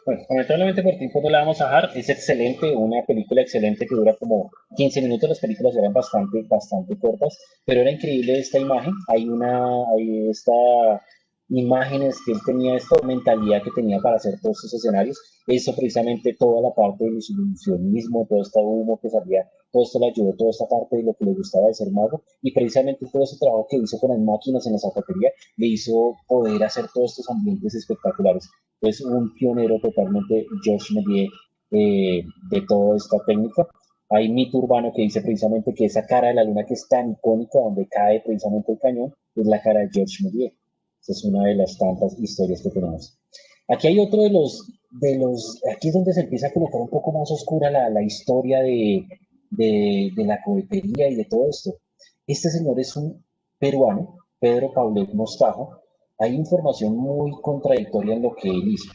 Bueno, lamentablemente por tiempo no la vamos a dejar. Es excelente, una película excelente que dura como 15 minutos. Las películas eran bastante cortas, pero era increíble esta imagen. Hay esta imágenes que él tenía, esta mentalidad que tenía para hacer todos estos escenarios. Eso precisamente toda la parte del ilusionismo, todo este humo que salía, todo esto le ayudó, toda esta parte de lo que le gustaba de ser mago. Y precisamente todo ese trabajo que hizo con las máquinas en la zapatería le hizo poder hacer todos estos ambientes espectaculares. Es un pionero totalmente, Georges Méliès, de toda esta técnica. Hay mito urbano que dice precisamente que esa cara de la luna que es tan icónica, donde cae precisamente el cañón, es la cara de Georges Méliès. Esa es una de las tantas historias que tenemos. Aquí hay otro aquí es donde se empieza a colocar un poco más oscura la historia de la cohetería y de todo esto. Este señor es un peruano, Pedro Paulet Mostajo, hay información muy contradictoria en lo que él hizo.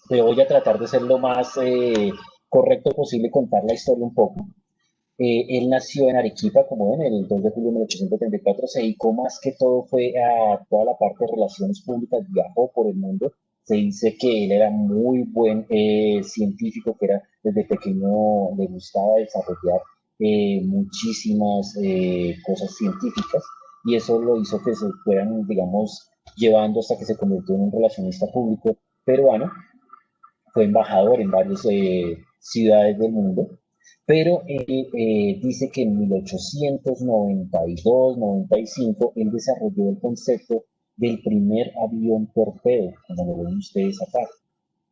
Pero voy a tratar de ser lo más correcto posible, contar la historia un poco. Él nació en Arequipa, como ven, el 2 de julio de 1834, se dedicó más que todo fue a toda la parte de relaciones públicas, viajó por el mundo. Se dice que él era muy buen científico, que era desde pequeño le gustaba desarrollar muchísimas cosas científicas y eso lo hizo que se fueran, digamos, llevando hasta que se convirtió en un relacionista público peruano. Fue embajador en varias ciudades del mundo, pero él dice que en 1892-95 él desarrolló el concepto del primer avión torpedo, como lo ven ustedes acá.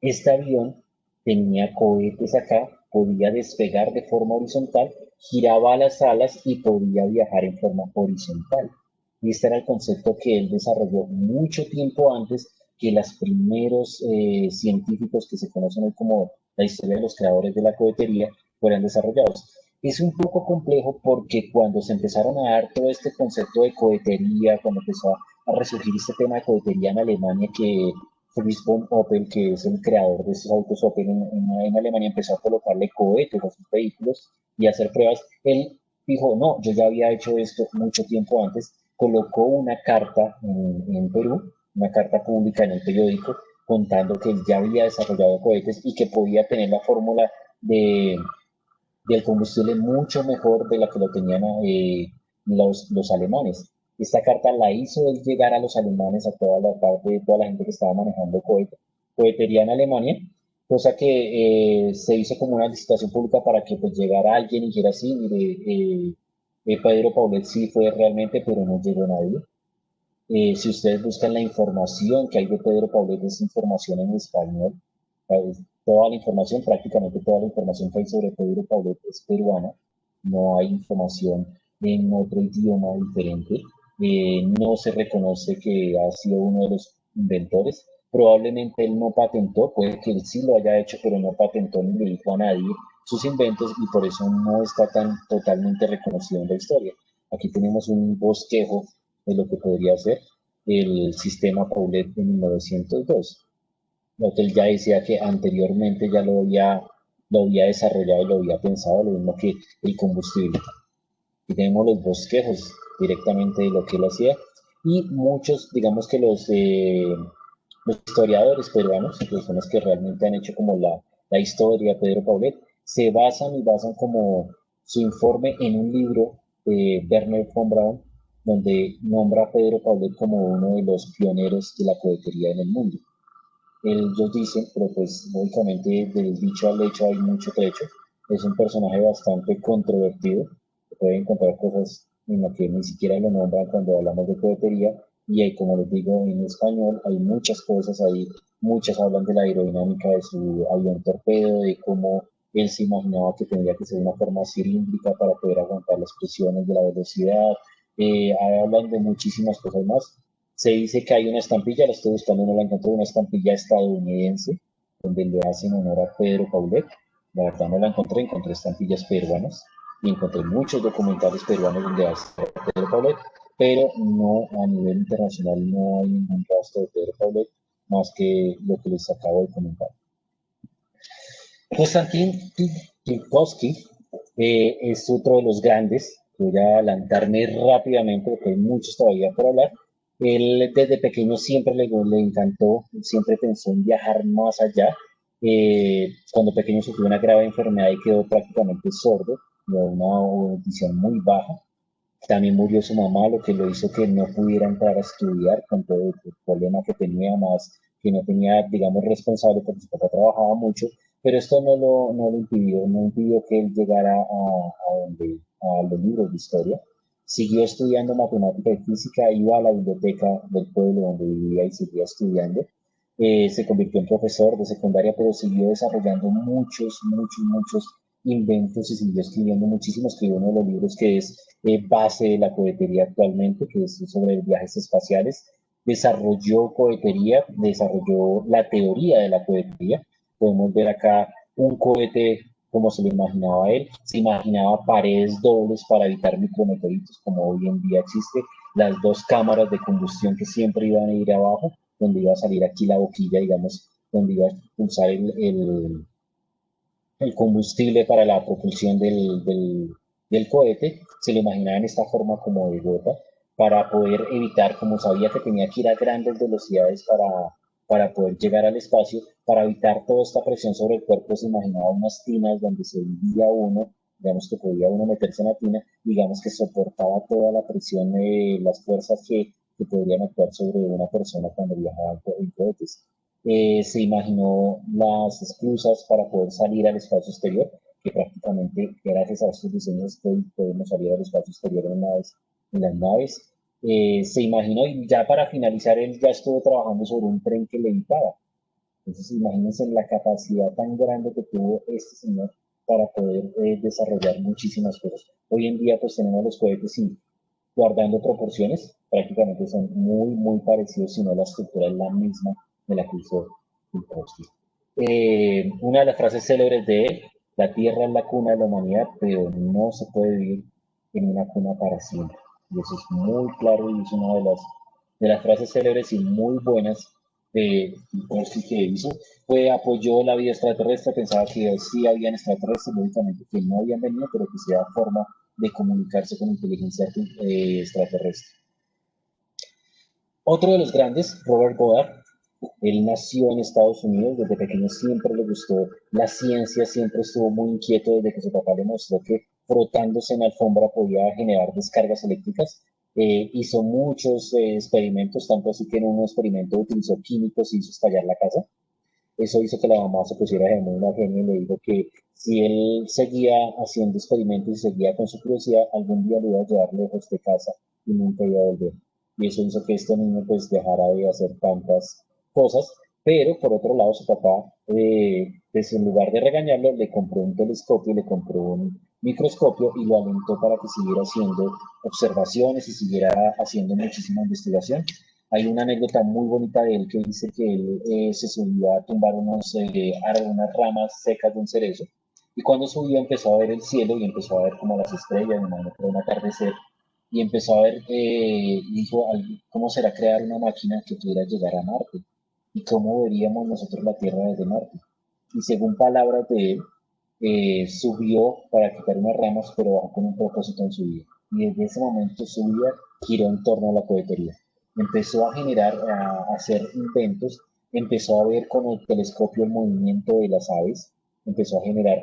Este avión tenía cohetes acá, podía despegar de forma horizontal, giraba las alas y podía viajar en forma horizontal. Y este era el concepto que él desarrolló mucho tiempo antes que los primeros científicos que se conocen hoy como la historia de los creadores de la cohetería fueran desarrollados. Es un poco complejo porque cuando se empezaron a dar todo este concepto de cohetería, cuando empezó a resurgir este tema de cohetería en Alemania, que Fritz von Opel, que es el creador de estos autos Opel en Alemania, empezó a colocarle cohetes a sus vehículos y a hacer pruebas. Él dijo, no, yo ya había hecho esto mucho tiempo antes, colocó una carta en Perú, una carta pública en el periódico, contando que él ya había desarrollado cohetes y que podía tener la fórmula de, del combustible mucho mejor de la que lo tenían los alemanes. Esta carta la hizo él llegar a los alemanes, a toda la parte, toda la gente que estaba manejando cohetería en Alemania, cosa que se hizo como una licitación pública para que pues llegara alguien y dijera, sí, mire, Pedro Paulet sí fue realmente, pero no llegó nadie. Si ustedes buscan la información que hay de Pedro Paulet, es información en español. Toda la información, prácticamente toda la información que hay sobre Pedro Paulet es peruana. No hay información en otro idioma diferente. No se reconoce que ha sido uno de los inventores. Probablemente él no patentó, puede que él sí lo haya hecho, pero no patentó ni le dijo a nadie sus inventos y por eso no está tan totalmente reconocido en la historia. Aquí tenemos un bosquejo de lo que podría ser el sistema Paulet de 1902. Lo que él ya decía que anteriormente ya lo había desarrollado y lo había pensado, lo mismo que el combustible. Y tenemos los bosquejos directamente de lo que él hacía y muchos, digamos que los historiadores peruanos, que son los que realmente han hecho como la historia de Pedro Paulet, se basan y basan como su informe en un libro de Werner von Braun, donde nombra a Pedro Paulet como uno de los pioneros de la cohetería en el mundo. Ellos dicen, pero pues lógicamente del dicho al hecho hay mucho trecho. Es un personaje bastante controvertido. Se pueden encontrar cosas en las que ni siquiera lo nombran cuando hablamos de cohetería. Y hay, como les digo, en español hay muchas cosas ahí. Muchas hablan de la aerodinámica de su avión torpedo, de cómo él se imaginaba que tendría que ser una forma cilíndrica para poder aguantar las presiones de la velocidad. Hablan de muchísimas cosas más. Se dice que hay una estampilla, la estoy buscando, no la encontré, una estampilla estadounidense, donde le hacen honor a Pedro Paulet. La verdad no la encontré, encontré estampillas peruanas y encontré muchos documentales peruanos donde hace Pedro Paulet, pero no a nivel internacional no hay ningún rastro de Pedro Paulet más que lo que les acabo de comentar. Konstantin Tchaikovsky es otro de los grandes. Voy a adelantarme rápidamente porque hay muchos todavía por hablar. Él desde pequeño siempre le encantó, siempre pensó en viajar más allá. Cuando pequeño sufrió una grave enfermedad y quedó prácticamente sordo, de una audición muy baja. También murió su mamá, lo que lo hizo que no pudiera entrar a estudiar con todo el problema que tenía, más que no tenía, digamos, responsable porque su papá trabajaba mucho, pero esto no impidió que él llegara a los libros de historia. Siguió estudiando matemática y física, iba a la biblioteca del pueblo donde vivía y seguía estudiando. Se convirtió en profesor de secundaria, pero siguió desarrollando muchos inventos y siguió escribiendo muchísimo. Escribió uno de los libros que es base de la cohetería actualmente, que es sobre viajes espaciales. Desarrolló cohetería, desarrolló la teoría de la cohetería. Podemos ver acá un cohete como se lo imaginaba él. Se imaginaba paredes dobles para evitar micrometeoritos, como hoy en día existe. las dos cámaras de combustión que siempre iban a ir abajo, donde iba a salir aquí la boquilla, digamos, donde iba a pulsar el combustible para la propulsión del cohete. Se lo imaginaba en esta forma como de gota, para poder evitar, como sabía que tenía que ir a grandes velocidades para poder llegar al espacio, para evitar toda esta presión sobre el cuerpo, se imaginaba unas tinas donde se hundía uno, digamos que podía uno meterse en la tina, digamos que soportaba toda la presión de las fuerzas que podrían actuar sobre una persona cuando viajaba en cohetes. Se imaginó las esclusas para poder salir al espacio exterior, que prácticamente gracias a estos diseños podemos salir al espacio exterior en las naves. Se imaginó, y ya para finalizar, él ya estuvo trabajando sobre un tren que levitaba. Entonces, imagínense la capacidad tan grande que tuvo este señor para poder desarrollar muchísimas cosas. Hoy en día, pues tenemos los cohetes y guardando proporciones, prácticamente son muy parecidos, si no la estructura es la misma de la que hizo Minkowski. Una de las frases célebres de él: la Tierra es la cuna de la humanidad, pero no se puede vivir en una cuna para siempre. Y eso es muy claro y es una de las frases célebres y muy buenas de Minkowski que hizo. Apoyó la vida extraterrestre, pensaba que sí habían extraterrestres, lógicamente que no habían venido, pero que sea forma de comunicarse con inteligencia extraterrestre. Otro de los grandes, Robert Goddard, él nació en Estados Unidos, desde pequeño siempre le gustó la ciencia, siempre estuvo muy inquieto desde que su papá le mostró que frotándose en la alfombra podía generar descargas eléctricas. Hizo muchos experimentos, tanto así que en un experimento utilizó químicos y hizo estallar la casa. Eso hizo que la mamá se pusiera de muy una genia y le dijo que si él seguía haciendo experimentos y seguía con su curiosidad, algún día lo iba a llevar lejos de casa y nunca iba a volver. Y eso hizo que este niño pues dejara de hacer tantas cosas, pero por otro lado su papá, pues en lugar de regañarlo, le compró un telescopio, le compró un microscopio y lo alentó para que siguiera haciendo observaciones y siguiera haciendo muchísima investigación. Hay una anécdota muy bonita de él que dice que él se subió a tumbar unas ramas secas de un cerezo y cuando subió empezó a ver el cielo y empezó a ver como las estrellas, me imagino que era un atardecer, y empezó a ver, dijo, ¿cómo será crear una máquina que pudiera llegar a Marte? ¿Y cómo veríamos nosotros la Tierra desde Marte? Y según palabras de él, subió para quitar unas ramas, pero bajó con un propósito en su vida. Y desde ese momento su vida giró en torno a la cohetería. Empezó a generar, a hacer inventos, empezó a ver con el telescopio el movimiento de las aves, empezó a generar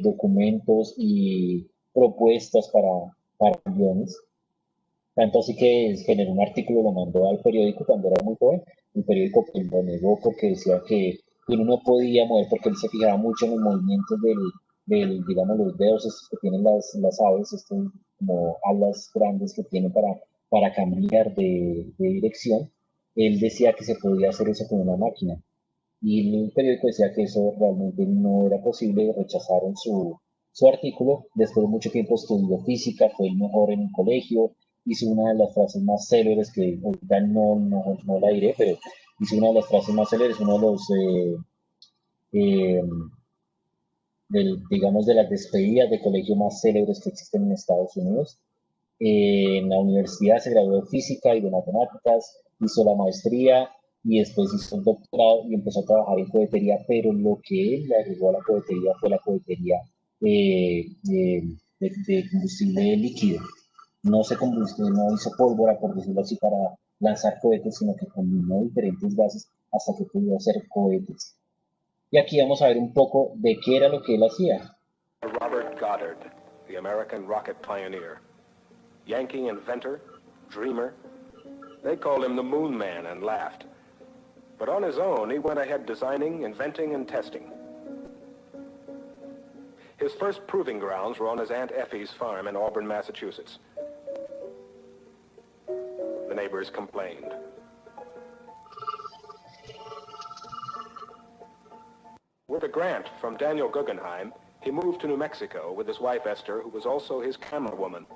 documentos y propuestas para guiones. Tanto así que generó un artículo, lo mandó al periódico cuando era muy joven. El periódico pues, lo negó porque decía que uno no podía mover, porque él se fijaba mucho en los movimientos digamos, los dedos estos que tienen las aves, estos como alas grandes que tienen para cambiar de dirección. Él decía que se podía hacer eso con una máquina. Y el periódico decía que eso realmente no era posible, rechazaron su artículo. Después de mucho tiempo estudió física, fue el mejor en el colegio, hizo una de las frases más célebres que ahorita no la diré, pero hizo una de las frases más célebres, uno de los, eh, digamos, de las despedidas de colegio más célebres que existen en Estados Unidos. En la universidad se graduó de física y de matemáticas, hizo la maestría y después hizo el doctorado y empezó a trabajar en cohetería, pero lo que él le agregó a la cohetería fue la cohetería de combustible líquido. No se combustible, no hizo pólvora, por decirlo así, para lanzar cohetes, sino que combinó diferentes gases hasta que pudo hacer cohetes. Y aquí vamos a ver un poco de qué era lo que él hacía. Robert Goddard, the American rocket pioneer. Yankee inventor, dreamer. They called him the Moon Man and laughed. But on his own, he went ahead designing, inventing, and testing. His first proving grounds were on his Aunt Effie's farm in Auburn, Massachusetts. The neighbors complained. With a grant from Daniel Guggenheim, he moved to New Mexico with his wife Esther, who was also his camera woman.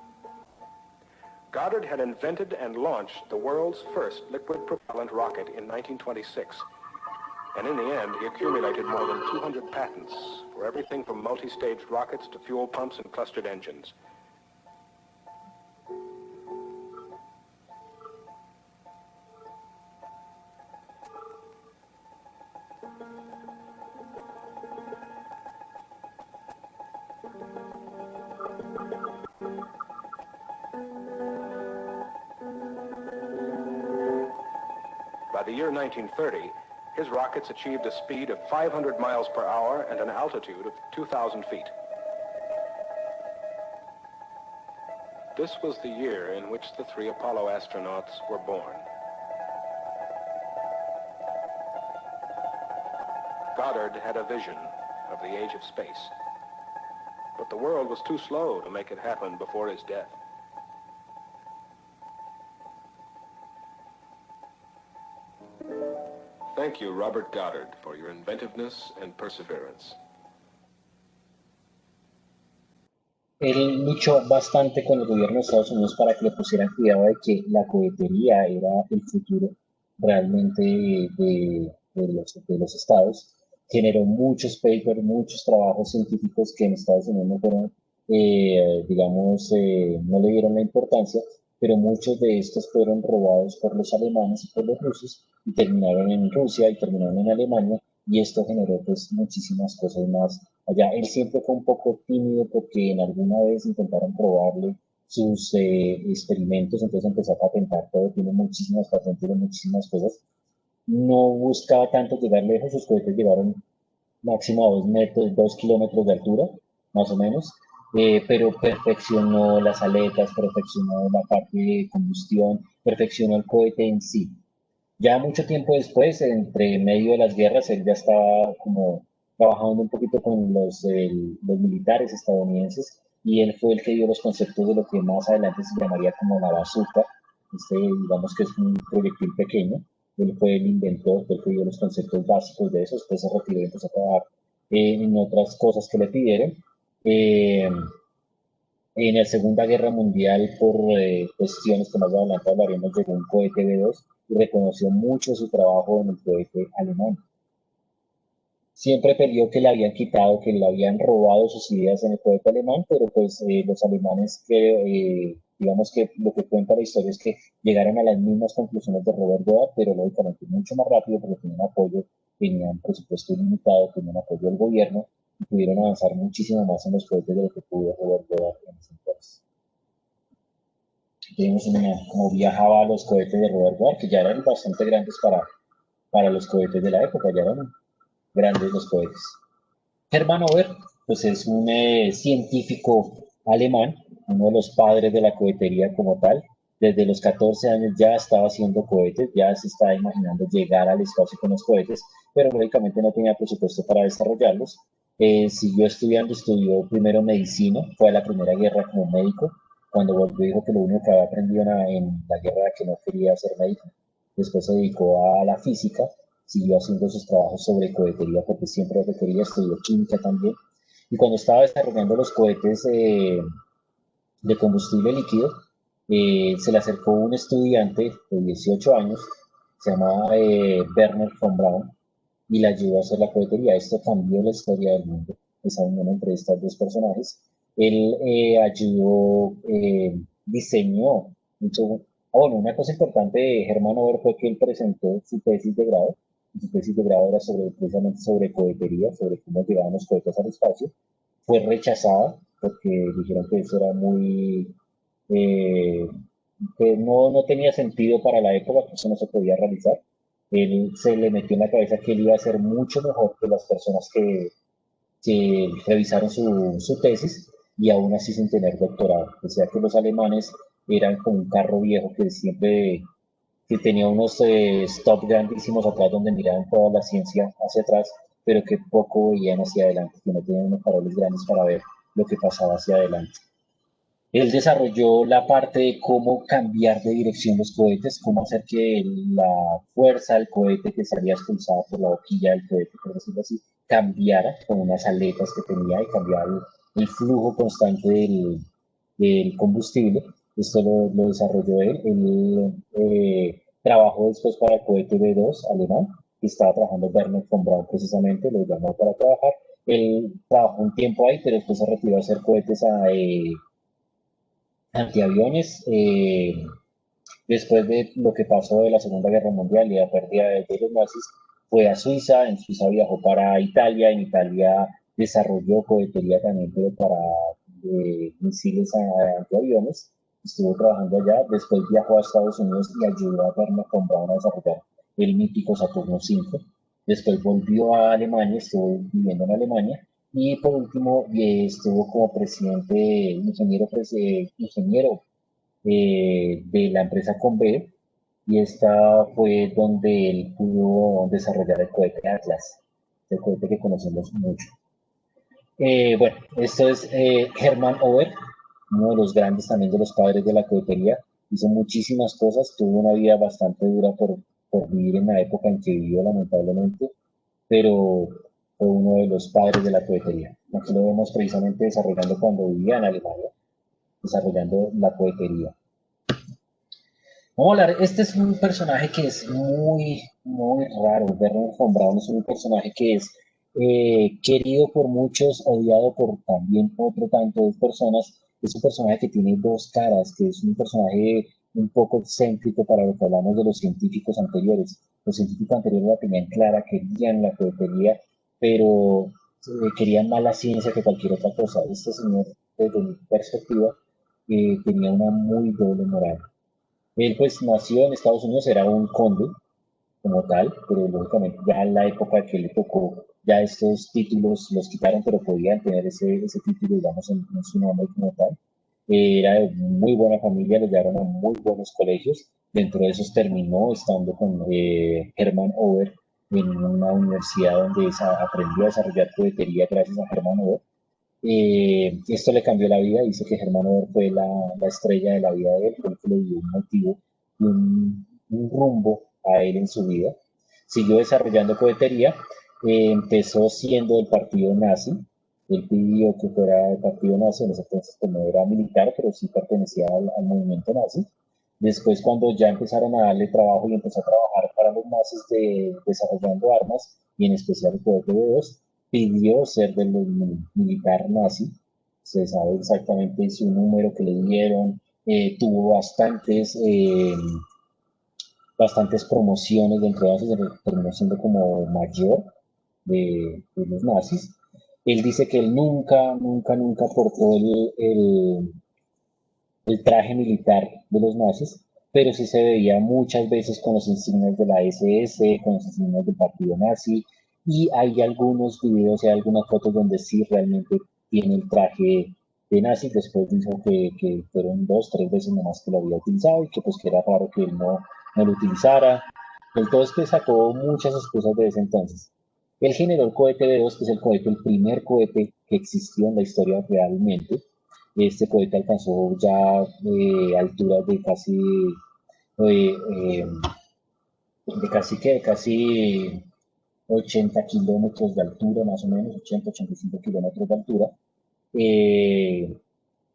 Goddard had invented and launched the world's first liquid propellant rocket in 1926. And in the end, he accumulated more than 200 patents for everything from multi-staged rockets to fuel pumps and clustered engines. By the year 1930, his rockets achieved a speed of 500 miles per hour and an altitude of 2,000 feet. This was the year in which the 3 Apollo astronauts were born. Goddard had a vision of the age of space, but the world was too slow to make it happen before his death. Thank you, Robert Goddard, for your inventiveness and perseverance. Él luchó bastante con el gobierno de Estados Unidos para que le pusieran cuidado de que la cohetería era el futuro realmente de los estados. Generó muchos papers, muchos trabajos científicos que en Estados Unidos no fueron, no le dieron la importancia, pero muchos de estos fueron robados por los alemanes y por los rusos y terminaron en Rusia y terminaron en Alemania, y esto generó pues muchísimas cosas más allá. Él siempre fue un poco tímido porque en alguna vez intentaron robarle sus experimentos, entonces empezó a patentar todo, tiene muchísimas patentes de muchísimas cosas. No buscaba tanto llegar lejos, sus cohetes llegaron máximo a 2 metros, 2 kilómetros de altura, más o menos, pero perfeccionó las aletas, perfeccionó la parte de combustión, perfeccionó el cohete en sí. Ya mucho tiempo después, entre medio de las guerras, él ya estaba como trabajando un poquito con los militares estadounidenses, y él fue el que dio los conceptos de lo que más adelante se llamaría como la bazooka. Digamos que es un proyectil pequeño. Él fue el inventor, él que dio los conceptos básicos de eso. Después se retiró y empezó a trabajar en otras cosas que le pidieron. Eh, en la Segunda Guerra Mundial, por cuestiones que más adelante hablaremos, llegó un cohete B-2 y reconoció mucho su trabajo en el cohete alemán. Siempre peleó que le habían quitado, que le habían robado sus ideas en el cohete alemán, pero pues los alemanes, digamos que lo que cuenta la historia es que llegaron a las mismas conclusiones de Robert Goddard, pero lógicamente mucho más rápido porque tenían apoyo, tenían presupuesto ilimitado, tenían apoyo del gobierno y pudieron avanzar muchísimo más en los cohetes de lo que pudo Robert Goddard en ese entonces. Vimos como viajaba a los cohetes de Robert Goddard, que ya eran bastante grandes para los cohetes de la época, ya eran grandes los cohetes. Hermann Ober, pues es un científico alemán, uno de los padres de la cohetería como tal. Desde los 14 años ya estaba haciendo cohetes, ya se estaba imaginando llegar al espacio con los cohetes, pero lógicamente no tenía presupuesto para desarrollarlos. Siguió estudiando, estudió primero medicina, fue a la Primera Guerra como médico. Cuando volvió dijo que lo único que había aprendido en la guerra era que no quería ser médico. Después se dedicó a la física, siguió haciendo sus trabajos sobre cohetería porque siempre lo que quería, estudió química también. Y cuando estaba desarrollando los cohetes de combustible líquido, se le acercó un estudiante de 18 años, se llamaba Werner von Braun, y le ayudó a hacer la cohetería. Esto cambió la historia del mundo, esa unión entre estos dos personajes. Él ayudó, diseñó mucho. Bueno, una cosa importante de Hermann Ober fue que él presentó su tesis de grado. Su tesis de grado era precisamente sobre cohetería, sobre cómo llegaban los cohetes al espacio. Fue rechazada porque dijeron que eso era muy, que no tenía sentido para la época, que eso no se podía realizar. Él se le metió en la cabeza que él iba a ser mucho mejor que las personas que revisaron su tesis, y aún así sin tener doctorado. O sea que los alemanes eran como un carro viejo que tenía unos stop grandísimos atrás donde miraban toda la ciencia hacia atrás, pero que poco veían hacia adelante, que no tenían unos faroles grandes para ver lo que pasaba hacia adelante. Él desarrolló la parte de cómo cambiar de dirección los cohetes, cómo hacer que la fuerza del cohete que salía expulsada por la boquilla del cohete, por decirlo así, cambiara con unas aletas que tenía y cambiar el flujo constante del combustible. Esto lo desarrolló él. Él trabajó después para el cohete B-2 alemán, que estaba trabajando Werner von Braun precisamente, lo llamó para trabajar. Él trabajó un tiempo ahí, pero después se retiró a hacer cohetes antiaviones. Después de lo que pasó de la Segunda Guerra Mundial y la pérdida de los nazis, fue a Suiza. En Suiza viajó para Italia, en Italia desarrolló cohetería también, pero para misiles antiaviones. Estuvo trabajando allá, después viajó a Estados Unidos y ayudó a Werner von Braun a desarrollar el mítico Saturno V. Después volvió a Alemania, estuvo viviendo en Alemania y por último estuvo como presidente, ingeniero de la empresa Convair, y esta fue donde él pudo desarrollar el cohete Atlas, el cohete que conocemos mucho. Bueno, esto es Hermann Ober, uno de los grandes también de los padres de la cohetería. Hizo muchísimas cosas, tuvo una vida bastante dura por vivir en la época en que vivió, lamentablemente, pero fue uno de los padres de la cohetería. Aquí lo vemos precisamente desarrollando cuando vivía en Alemania, desarrollando la cohetería. Vamos a hablar, este es un personaje que es muy raro. Werner von Braun es un personaje que es querido por muchos, odiado por también otro tanto de personas. Es un personaje que tiene dos caras, que es un personaje un poco excéntrico para lo que hablamos de los científicos anteriores. Los científicos anteriores la tenían clara, querían la cohetería, pero querían más la ciencia que cualquier otra cosa. Este señor, desde mi perspectiva, tenía una muy doble moral. Él pues nació en Estados Unidos, era un conde como tal, pero lógicamente ya en la época que le tocó, ya estos títulos los quitaron, pero podían tener ese título, digamos, en su nombre como tal. Era de muy buena familia, le llevaron a muy buenos colegios. Dentro de esos terminó estando con Hermann Ober en una universidad donde aprendió a desarrollar cohetería gracias a Hermann Ober. Esto le cambió la vida, dice que Germán Oder fue la estrella de la vida de él, fue el que le dio un motivo y un rumbo a él en su vida. Siguió desarrollando cohetería, empezó siendo del partido nazi, él pidió que fuera del partido nazi, en ese entonces pues, no era militar, pero sí pertenecía al movimiento nazi. Después, cuando ya empezaron a darle trabajo y empezó a trabajar para los nazis desarrollando armas, y en especial el cohete B-2, pidió ser del militar nazi. Se sabe exactamente su número que le dieron. Tuvo bastantes promociones dentro de eso, terminó siendo como mayor de los nazis. Él dice que él nunca portó el traje militar de los nazis, pero sí se veía muchas veces con los insignias de la SS, con los insignias del partido nazi, y hay algunos videos y algunas fotos donde sí realmente tiene el traje de nazi. Después dijo que fueron 2, 3 veces nomás que lo había utilizado y que pues que era raro que él no lo utilizara. Entonces que sacó muchas excusas de ese entonces. Él generó el cohete B-2, que es el primer cohete que existió en la historia realmente. Este cohete alcanzó ya alturas eh, eh, de casi 80 kilómetros de altura, más o menos, 85 kilómetros de altura. Eh,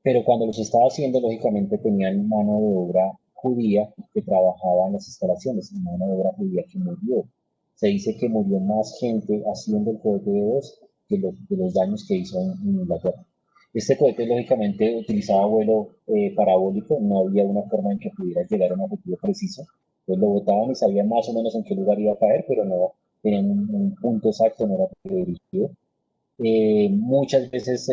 pero cuando los estaba haciendo, lógicamente tenían mano de obra judía que trabajaba en las instalaciones, mano de obra judía que murió. Se dice que murió más gente haciendo el cohete de dos que de los daños que hizo en Inglaterra. Este cohete, lógicamente, utilizaba vuelo parabólico, no había una forma en que pudiera llegar a un objetivo preciso. Entonces lo botaban y sabían más o menos en qué lugar iba a caer, pero no tenían un punto exacto, no era dirigido. Muchas veces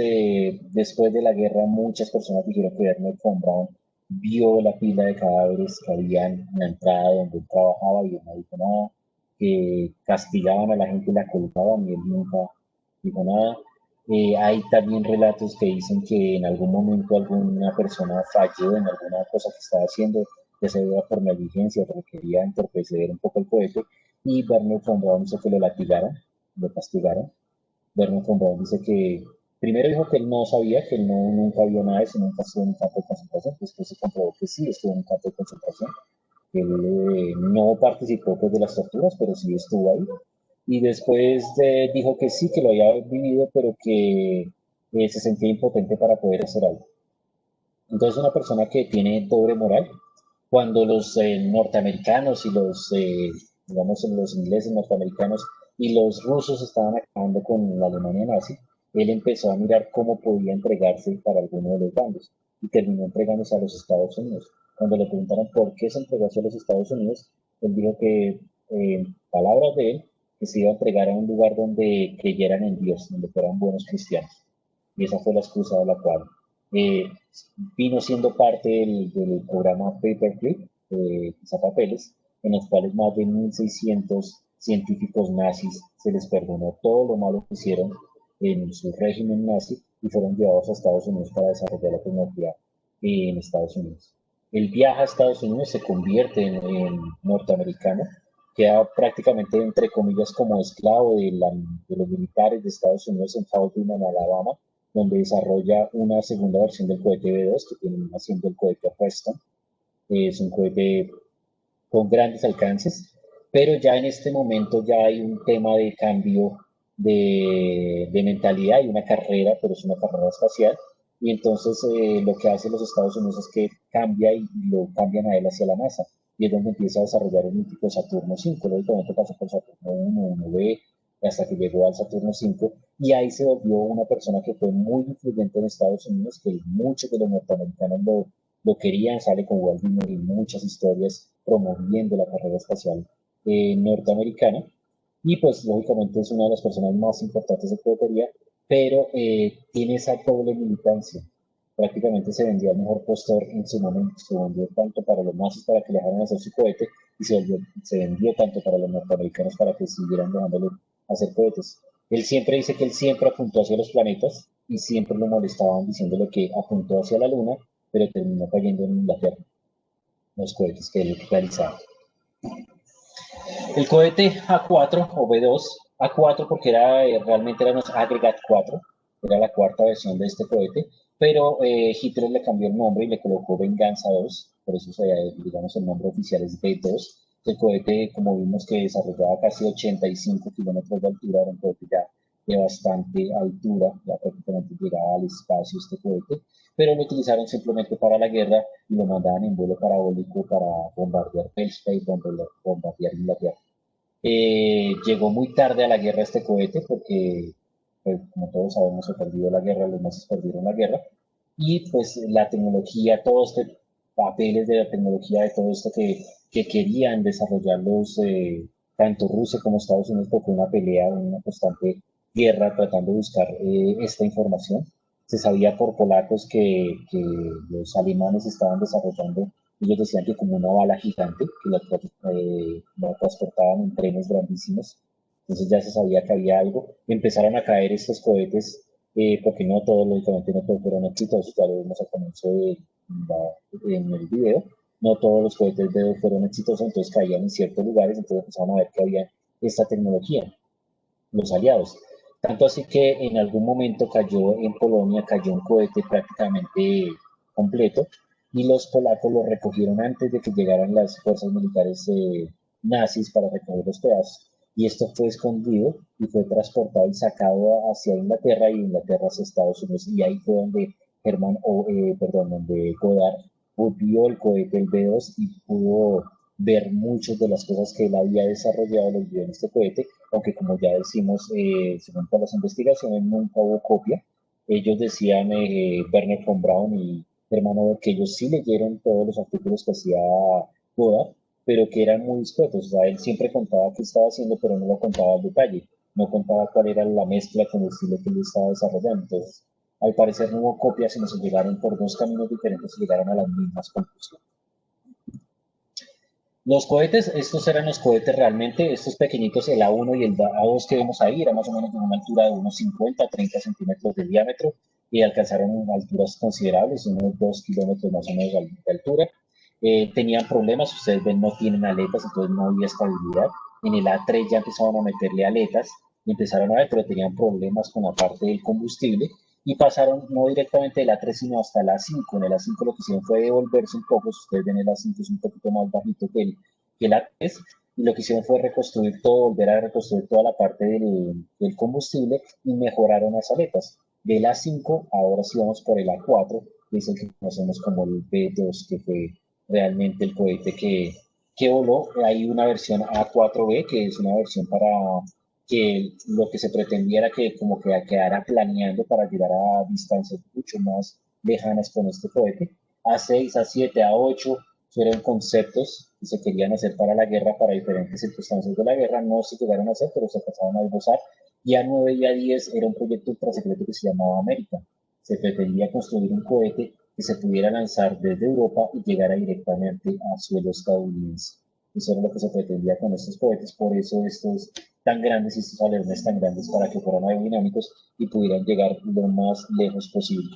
después de la guerra, muchas personas dijeron que Werner von Braun vio la pila de cadáveres que habían en la entrada donde él trabajaba y él no dijo nada, que castigaban a la gente y la culpaban y él nunca dijo nada. Hay también relatos que dicen que en algún momento alguna persona falló en alguna cosa que estaba haciendo, ya sea por negligencia, porque quería entorpecer un poco el cohete, y Werner von Braun hizo que lo latigaran, lo castigaran. Werner von Braun dice que primero dijo que él no sabía, que él nunca vio nada de eso, nunca estuvo en un campo de concentración. Después se comprobó que sí estuvo en un campo de concentración, que él no participó pues, de las torturas, pero sí estuvo ahí. Y después dijo que sí, que lo había vivido, pero que se sentía impotente para poder hacer algo. Entonces, una persona que tiene doble moral, cuando los norteamericanos y digamos, los ingleses norteamericanos y los rusos estaban acabando con la Alemania nazi, él empezó a mirar cómo podía entregarse para alguno de los bandos y terminó entregándose a los Estados Unidos. Cuando le preguntaron por qué se entregó hacia los Estados Unidos, él dijo que, palabras de él, que se iba a entregar a un lugar donde creyeran en Dios, donde fueran buenos cristianos. Y esa fue la excusa de la cual eh, vino siendo parte del programa Paperclip, Papeles, en los cuales más de 1.600 científicos nazis se les perdonó todo lo malo que hicieron en su régimen nazi y fueron llevados a Estados Unidos para desarrollar la tecnología en Estados Unidos. Él viaja a Estados Unidos, se convierte en norteamericano, queda prácticamente, entre comillas, como esclavo de los militares de Estados Unidos en Faulkland, en Alabama, donde desarrolla una segunda versión del cohete B-2, que termina siendo el cohete Preston. Es un cohete con grandes alcances, pero ya en este momento ya hay un tema de cambio de mentalidad, hay una carrera, pero es una carrera espacial, y entonces lo que hacen los Estados Unidos es que cambia y lo cambian a él hacia la NASA, y es donde empieza a desarrollar el mítico Saturno 5, lógicamente pasó por Saturno 1, 1B, hasta que llegó al Saturno 5, y ahí se volvió una persona que fue muy influyente en Estados Unidos, que muchos de los norteamericanos lo querían, sale con Walt Disney y muchas historias promoviendo la carrera espacial norteamericana, y pues lógicamente es una de las personas más importantes de cohetería, pero tiene esa doble militancia. Prácticamente se vendía el mejor postor en su momento, se vendió tanto para los nazis para que le dejaran hacer su cohete, y se vendió tanto para los norteamericanos para que siguieran dejándole hacer cohetes. Él siempre dice que él siempre apuntó hacia los planetas y siempre lo molestaban diciéndole que apuntó hacia la luna, pero terminó cayendo en la Tierra, los cohetes que él realizaba. El cohete A4 o B2, A4 porque realmente eran los Aggregate 4, era la cuarta versión de este cohete, pero Hitler le cambió el nombre y le colocó Venganza 2, por eso digamos el nombre oficial es B2. El cohete, como vimos que desarrollaba casi 85 kilómetros de altura, era un cohete ya de bastante altura, ya prácticamente llegaba al espacio este cohete, pero lo utilizaron simplemente para la guerra y lo mandaban en vuelo parabólico para bombardear Bélgica y bombardear Inglaterra. Llegó muy tarde a la guerra este cohete porque, pues, como todos sabemos, se perdió la guerra, los nazis perdieron la guerra, y pues la tecnología, todos estos papeles de la tecnología, de todo esto que querían desarrollar tanto Rusia como Estados Unidos, porque una pelea, una constante guerra tratando de buscar esta información. Se sabía por polacos que los alemanes estaban desarrollando, ellos decían que como una bala gigante, que la transportaban en trenes grandísimos, entonces ya se sabía que había algo. Empezaron a caer estos cohetes, porque no todos, lógicamente, no todos fueron exitosos, ya lo vimos al comienzo en el video, no todos los cohetes fueron exitosos, entonces caían en ciertos lugares, entonces empezaron a ver que había esta tecnología, los aliados. Tanto así que en algún momento cayó en Polonia, cayó un cohete prácticamente completo, y los polacos lo recogieron antes de que llegaran las fuerzas militares nazis para recoger los pedazos. Y esto fue escondido y fue transportado y sacado hacia Inglaterra, y Inglaterra hacia Estados Unidos. Y ahí fue donde donde Goddard vio el cohete, el B2, y pudo ver muchas de las cosas que él había desarrollado, los vio en este cohete, aunque como ya decimos, según todas las investigaciones, nunca hubo copia. Ellos decían, Werner von Braun y Hermann, que ellos sí leyeron todos los artículos que hacía Goddard, pero que eran muy discretos. O sea, él siempre contaba qué estaba haciendo, pero no lo contaba al detalle, no contaba cuál era la mezcla con el estilo que él estaba desarrollando. Entonces, al parecer no hubo copias, sino se llegaron por dos caminos diferentes y llegaron a las mismas conclusiones. Los cohetes, estos eran los cohetes realmente, estos pequeñitos, el A1 y el A2 que vemos ahí, eran más o menos de una altura de unos 50 a 30 centímetros de diámetro, y alcanzaron alturas considerables, unos 2 kilómetros más o menos de altura. Tenían problemas, ustedes ven, no tienen aletas, entonces no había estabilidad. En el A3 ya empezaron a meterle aletas y empezaron a ver, pero tenían problemas con la parte del combustible, y pasaron no directamente del A3 sino hasta el A5. En el A5 lo que hicieron fue devolverse un poco, si ustedes ven el A5 es un poquito más bajito que el A3, y lo que hicieron fue reconstruir todo, volver a reconstruir toda la parte del combustible, y mejoraron las aletas. Del A5 ahora sí vamos por el A4, que es el que conocemos como el B2, que fue realmente el cohete que voló. Hay una versión A4B, que es una versión para que lo que se pretendía era que como que quedara planeando para llegar a distancias mucho más lejanas con este cohete. A6, A7, A8 fueron conceptos que se querían hacer para la guerra, para diferentes circunstancias de la guerra, no se llegaron a hacer, pero se pasaron a esbozar. Y A9 y A10 era un proyecto ultra secreto que se llamaba América. Se pretendía construir un cohete que se pudiera lanzar desde Europa y llegara directamente a suelo estadounidense. Eso era lo que se pretendía con estos cohetes, por eso estos tan grandes y estos alerones tan grandes para que fueran aerodinámicos y pudieran llegar lo más lejos posible.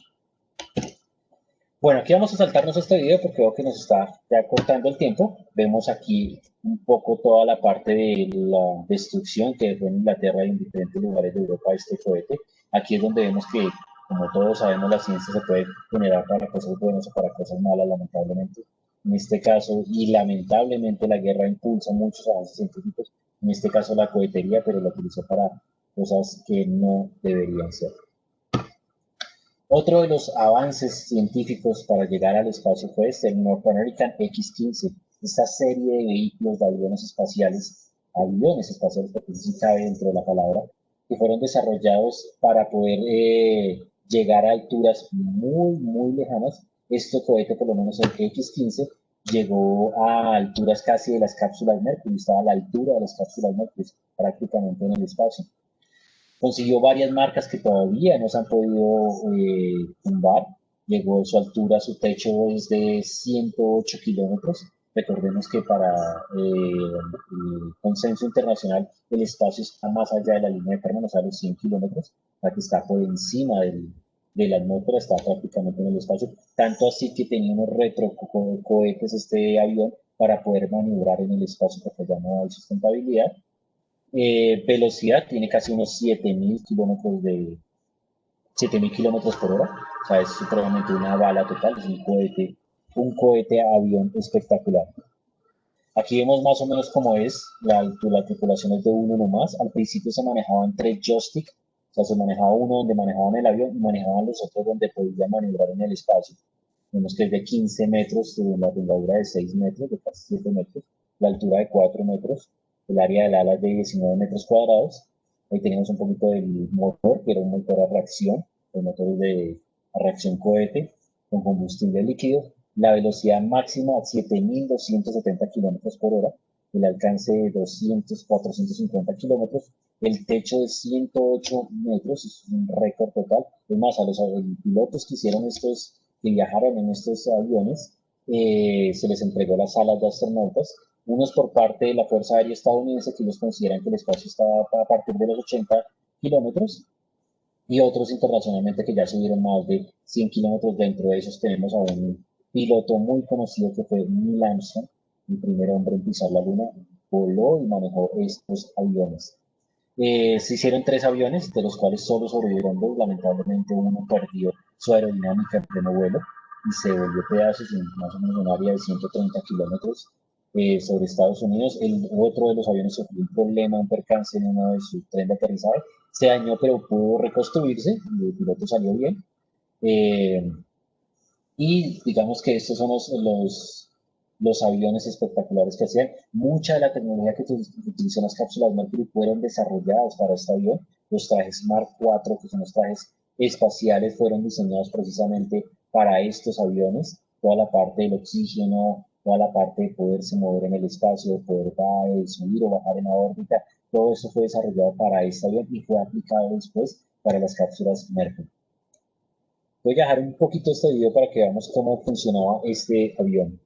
Bueno, aquí vamos a saltarnos este video porque veo que nos está ya cortando el tiempo. Vemos aquí un poco toda la parte de la destrucción que dejó en Inglaterra y en diferentes lugares de Europa este cohete. Aquí es donde vemos que, como todos sabemos, la ciencia se puede generar para cosas buenas o para cosas malas, lamentablemente. En este caso, y lamentablemente la guerra impulsa muchos avances científicos, en este caso la cohetería, pero la utilizó para cosas que no deberían ser. Otro de los avances científicos para llegar al espacio fue el North American X-15, esta serie de vehículos de aviones espaciales porque sí cabe dentro de la palabra, que fueron desarrollados para poder llegar a alturas muy, muy lejanas. Este cohete, por lo menos el X-15, llegó a alturas casi de las cápsulas Mercury, estaba a la altura de las cápsulas Mercury, prácticamente en el espacio. Consiguió varias marcas que todavía no se han podido tumbar. Llegó a su altura, su techo es de 108 kilómetros. Recordemos que para el consenso internacional el espacio está más allá de la línea de Kármán, o sea, los 100 kilómetros, la que está por encima de la atmósfera, está prácticamente en el espacio. Tanto así que tenía unos retrocohetes este avión para poder maniobrar en el espacio porque ya no hay sustentabilidad. Velocidad tiene casi unos 7.000 kilómetros por hora, o sea, es supremamente una bala total, es un cohete avión espectacular. Aquí vemos más o menos cómo es, la tripulación es de uno nomás. Al principio se manejaban 3 joysticks, o sea, se manejaba uno donde manejaban el avión y manejaban los otros donde podían maniobrar en el espacio. Vemos que es de 15 metros, la envergadura de 6 metros, de casi 7 metros, la altura de 4 metros, el área del ala es de 19 metros cuadrados. Ahí tenemos un poquito del motor, que era un motor a reacción, el motor de a reacción cohete con combustible líquido. La velocidad máxima a 7.270 kilómetros por hora, el alcance de 450 kilómetros, el techo de 108 metros, es un récord total. Es más, a los pilotos que que viajaron en estos aviones, se les entregó las salas de astronautas, unos por parte de la Fuerza Aérea Estadounidense, que ellos consideran que el espacio está a partir de los 80 kilómetros, y otros internacionalmente que ya subieron más de 100 kilómetros. Dentro de esos tenemos a un piloto muy conocido que fue Neil Armstrong, el primer hombre en pisar la luna, voló y manejó estos aviones. Se hicieron 3 aviones, de los cuales solo sobrevivieron 2. Lamentablemente uno perdió su aerodinámica en pleno vuelo y se volvió pedazos en más o menos un área de 130 kilómetros sobre Estados Unidos. El otro de los aviones sufrió un problema, un percance en uno de sus tren de aterrizaje. Se dañó, pero pudo reconstruirse y el piloto salió bien. Y digamos que estos son los aviones espectaculares que hacían. Mucha de la tecnología que utilizan las cápsulas Mercury fueron desarrolladas para este avión. Los trajes Mark IV, que son los trajes espaciales, fueron diseñados precisamente para estos aviones. Toda la parte del oxígeno, toda la parte de poderse mover en el espacio, de poder subir o bajar en la órbita, todo eso fue desarrollado para este avión y fue aplicado después para las cápsulas Mercury. Voy a dejar un poquito este video para que veamos cómo funcionaba este avión.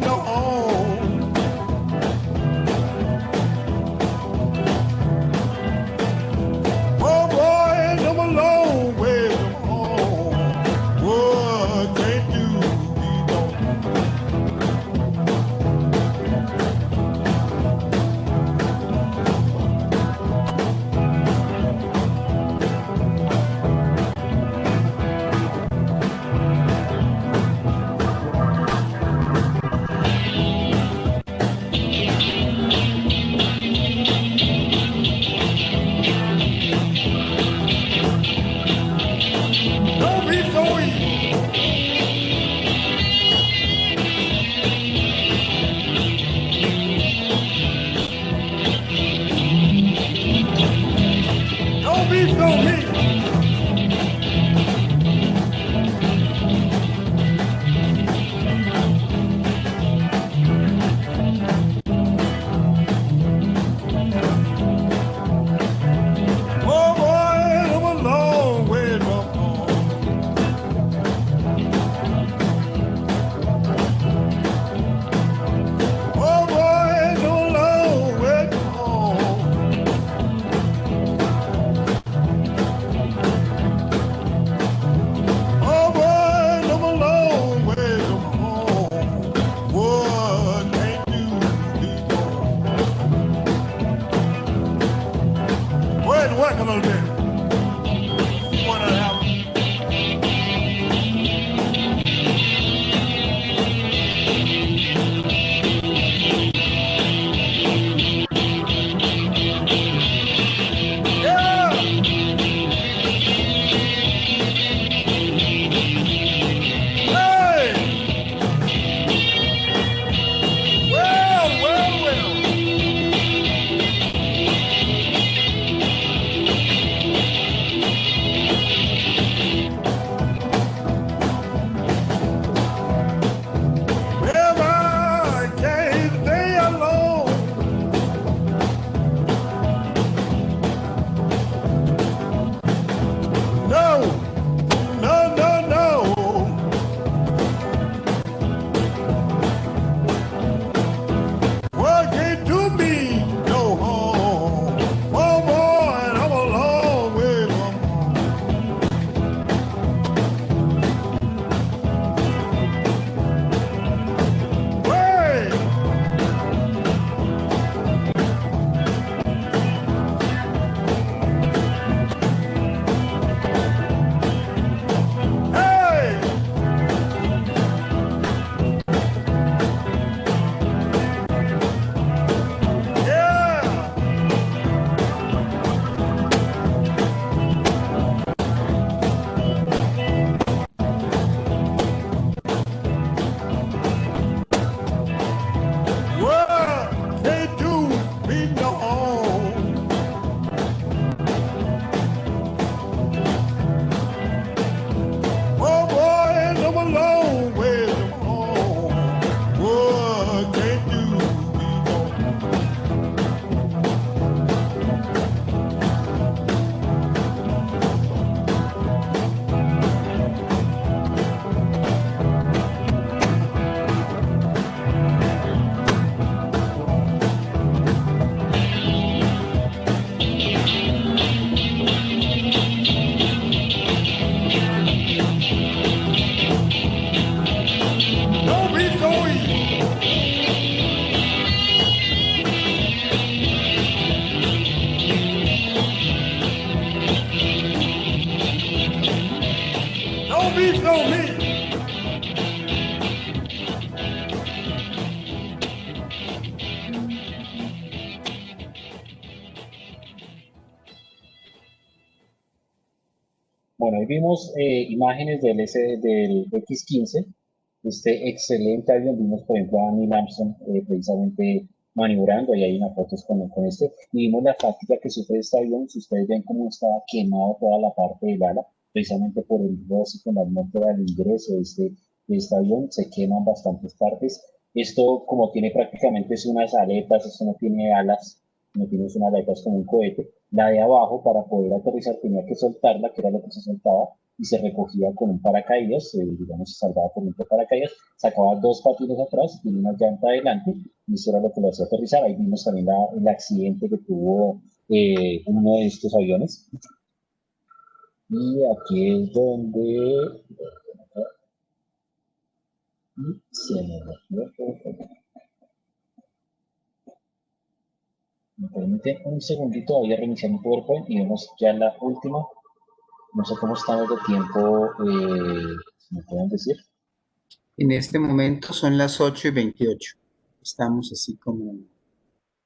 no home. Oh boy, I'm a long way from home. What can't do me no. Don't be so evil. Don't be so mean. Oh boy, I'm a long way from home. Oh boy, I'm a long way from home. Oh boy, I'm a long way from home. What can't do me no. Go ahead and work a little bit. See what happens. Yeah. Hey. Well. Well, I can't stay alone. No, no. Well, can't do me no harm. Oh boy, I'm a long way from home. Hey, hey. Yeah. Well, can't do me no harm. Oh boy, I'm a long way from home. What can't do me no. Don't be so evil. Don't be so mean. Bueno, ahí vimos imágenes del X-15, este excelente avión. Vimos, por ejemplo, a Neil Armstrong precisamente maniobrando, y hay unas fotos con este. Y vimos la fatiga que sufre este avión. Si ustedes ven cómo estaba quemado toda la parte del ala, precisamente por el roce con la atmósfera del ingreso de este avión, se queman bastantes partes. Esto, como tiene prácticamente es unas aletas, esto no tiene alas, no tiene unas aletas como un cohete. La de abajo, para poder aterrizar, tenía que soltarla, que era lo que se soltaba, y se recogía con un paracaídas, digamos, se salvaba por un paracaídas, sacaba dos patines atrás y una llanta adelante, y eso era lo que lo hacía aterrizar. Ahí vimos también el accidente que tuvo uno de estos aviones. Y aquí es donde se me permite un segundito, voy a reiniciar mi PowerPoint y vemos ya la última. No sé cómo estamos de tiempo, si me pueden decir. En este momento son las 8:28. Estamos así como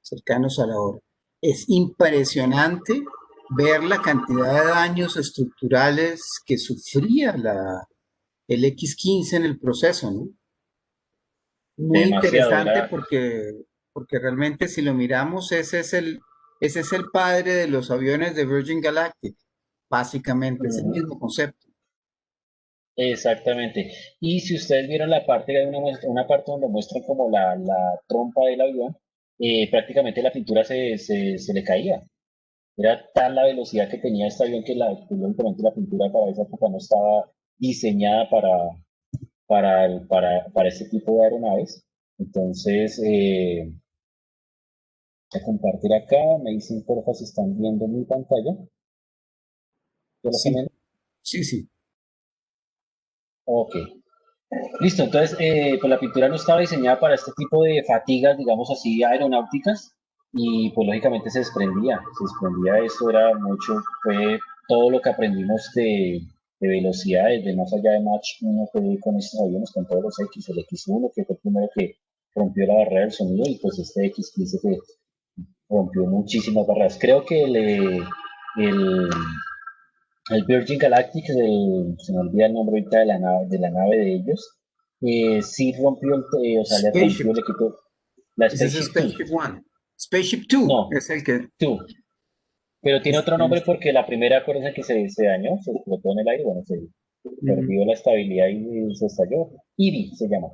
cercanos a la hora. Es impresionante ver la cantidad de daños estructurales que sufría el X-15 en el proceso, ¿no? Muy Demasiado, interesante era porque realmente si lo miramos, ese es el padre de los aviones de Virgin Galactic, básicamente, es el mismo concepto. exactamente. Y si ustedes vieron la parte, hay una parte donde muestran como la trompa del avión, prácticamente la pintura se le caía. Era tal la velocidad que tenía este avión que lógicamente la pintura para esa época no estaba diseñada para este tipo de aeronaves. Entonces, voy a compartir acá, me dicen porfa si están viendo mi pantalla. ¿Ya la están Sí, viendo? sí, sí. Ok. Listo, entonces, pues la pintura no estaba diseñada para este tipo de fatigas, digamos así, aeronáuticas, y pues lógicamente se desprendía esto, era mucho, fue todo lo que aprendimos de velocidades, de más allá de Mach 1 fue con estos aviones, con todos los X, el X1 que fue el primero que rompió la barrera del sonido, y pues este X15 que rompió muchísimas barreras. Creo que el, el Virgin Galactic, se me olvida el nombre ahorita de la nave de ellos, sí rompió, o sea, le rompió Spaceship, el equipo, la ese es Spaceship Two. Spaceship One. Spaceship Two No, es el que Two. Pero tiene es el otro que no nombre está. porque la primera, acuérdense que se dañó, se explotó en el aire, bueno, se Ujú. perdió la estabilidad y se estalló. Eevee se llama,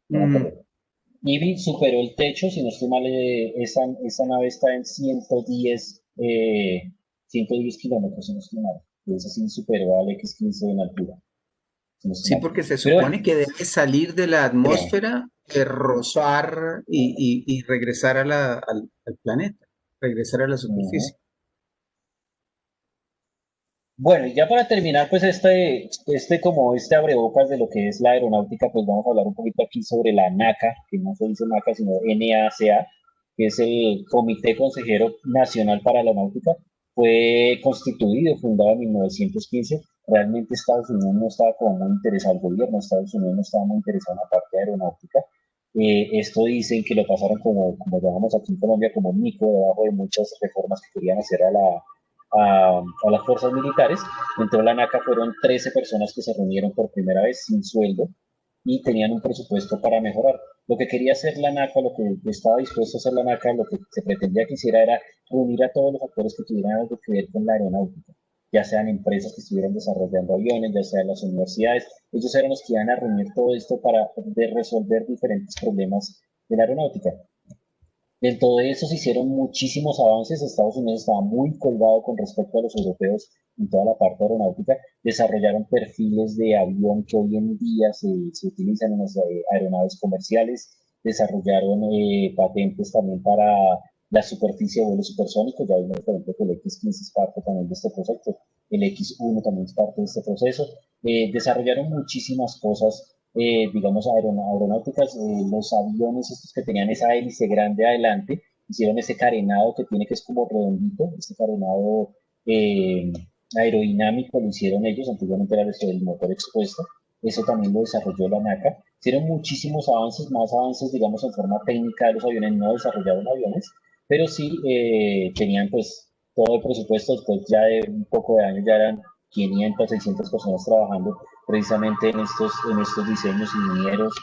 no me Mm, acuerdo. Eevee superó el techo, si no estoy mal, esa nave está en 110 kilómetros, si no estoy mal. Y esa sí superó al X-15 en altura, si no estoy sí, mal. porque se Pero bueno, supone que debe salir de la atmósfera, rozar y regresar al planeta, regresar a la ujú. superficie. Bueno, y ya para terminar, pues este abrebocas de lo que es la aeronáutica, pues vamos a hablar un poquito aquí sobre la NACA, que no se dice NACA, sino NACA, que es el Comité Consejero Nacional para la Náutica. Fue constituido, fundado en 1915. Realmente Estados Unidos no estaba como muy interesado, el gobierno de Estados Unidos no estaba muy interesado en la parte aeronáutica. Esto dicen que lo pasaron como llamamos aquí en Colombia, como mico, debajo de muchas reformas que querían hacer a las fuerzas militares. Dentro de la NACA fueron 13 personas que se reunieron por primera vez sin sueldo y tenían un presupuesto para mejorar. Lo que quería hacer la NACA, lo que estaba dispuesto a hacer la NACA, lo que se pretendía que hiciera era reunir a todos los actores que tuvieran algo que ver con la aeronáutica, ya sean empresas que estuvieran desarrollando aviones, ya sean las universidades. Ellos eran los que iban a reunir todo esto para resolver diferentes problemas de la aeronáutica. En todo eso se hicieron muchísimos avances. Estados Unidos estaba muy colgado con respecto a los europeos en toda la parte aeronáutica. Desarrollaron perfiles de avión que hoy en día se utilizan en las aeronaves comerciales. Desarrollaron patentes también para la superficie de vuelos supersónicos. Ya vimos, por ejemplo, que el X-15 es parte también de este proyecto. El X-1 también es parte de este proceso. Desarrollaron muchísimas cosas digamos, aeronáuticas, los aviones estos que tenían esa hélice grande adelante, hicieron ese carenado que tiene que es como redondito, este carenado eh, aerodinámico lo hicieron ellos, antiguamente era el motor expuesto, eso también lo desarrolló la NACA. Hicieron muchísimos avances, más avances, digamos, en forma técnica de los aviones, no desarrollaron aviones, pero sí tenían pues todo el presupuesto, después ya de un poco de años ya eran 500, 600 personas trabajando precisamente en estos diseños, ingenieros,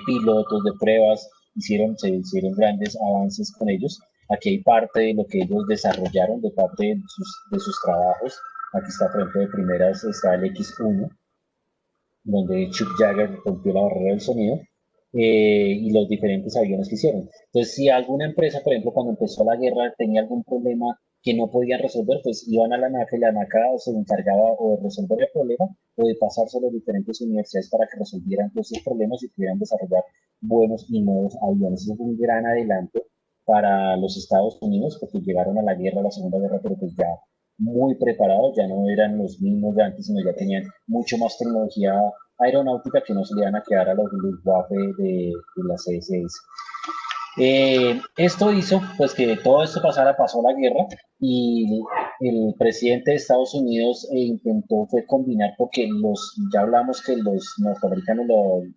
pilotos de pruebas, se hicieron grandes avances con ellos. Aquí hay parte de lo que ellos desarrollaron, de parte de sus trabajos. Aquí está, por ejemplo, de primeras está el X1, donde Chuck Jagger rompió la barrera del sonido. y los diferentes aviones que hicieron. Entonces, si alguna empresa, por ejemplo, cuando empezó la guerra tenía algún problema que no podían resolver, pues iban a la NACA y la NACA se encargaba o de resolver el problema o de pasárselo a diferentes universidades para que resolvieran esos problemas y pudieran desarrollar buenos y nuevos aviones. Eso fue un gran adelanto para los Estados Unidos porque llegaron a la guerra, a la Segunda Guerra, pero pues ya muy preparados, ya no eran los mismos de antes, sino ya tenían mucho más tecnología aeronáutica que no se le iban a quedar a los Luftwaffe de la CSS. Esto hizo pues que todo esto pasara, pasó la guerra y el presidente de Estados Unidos intentó fue combinar porque ya hablamos que los norteamericanos,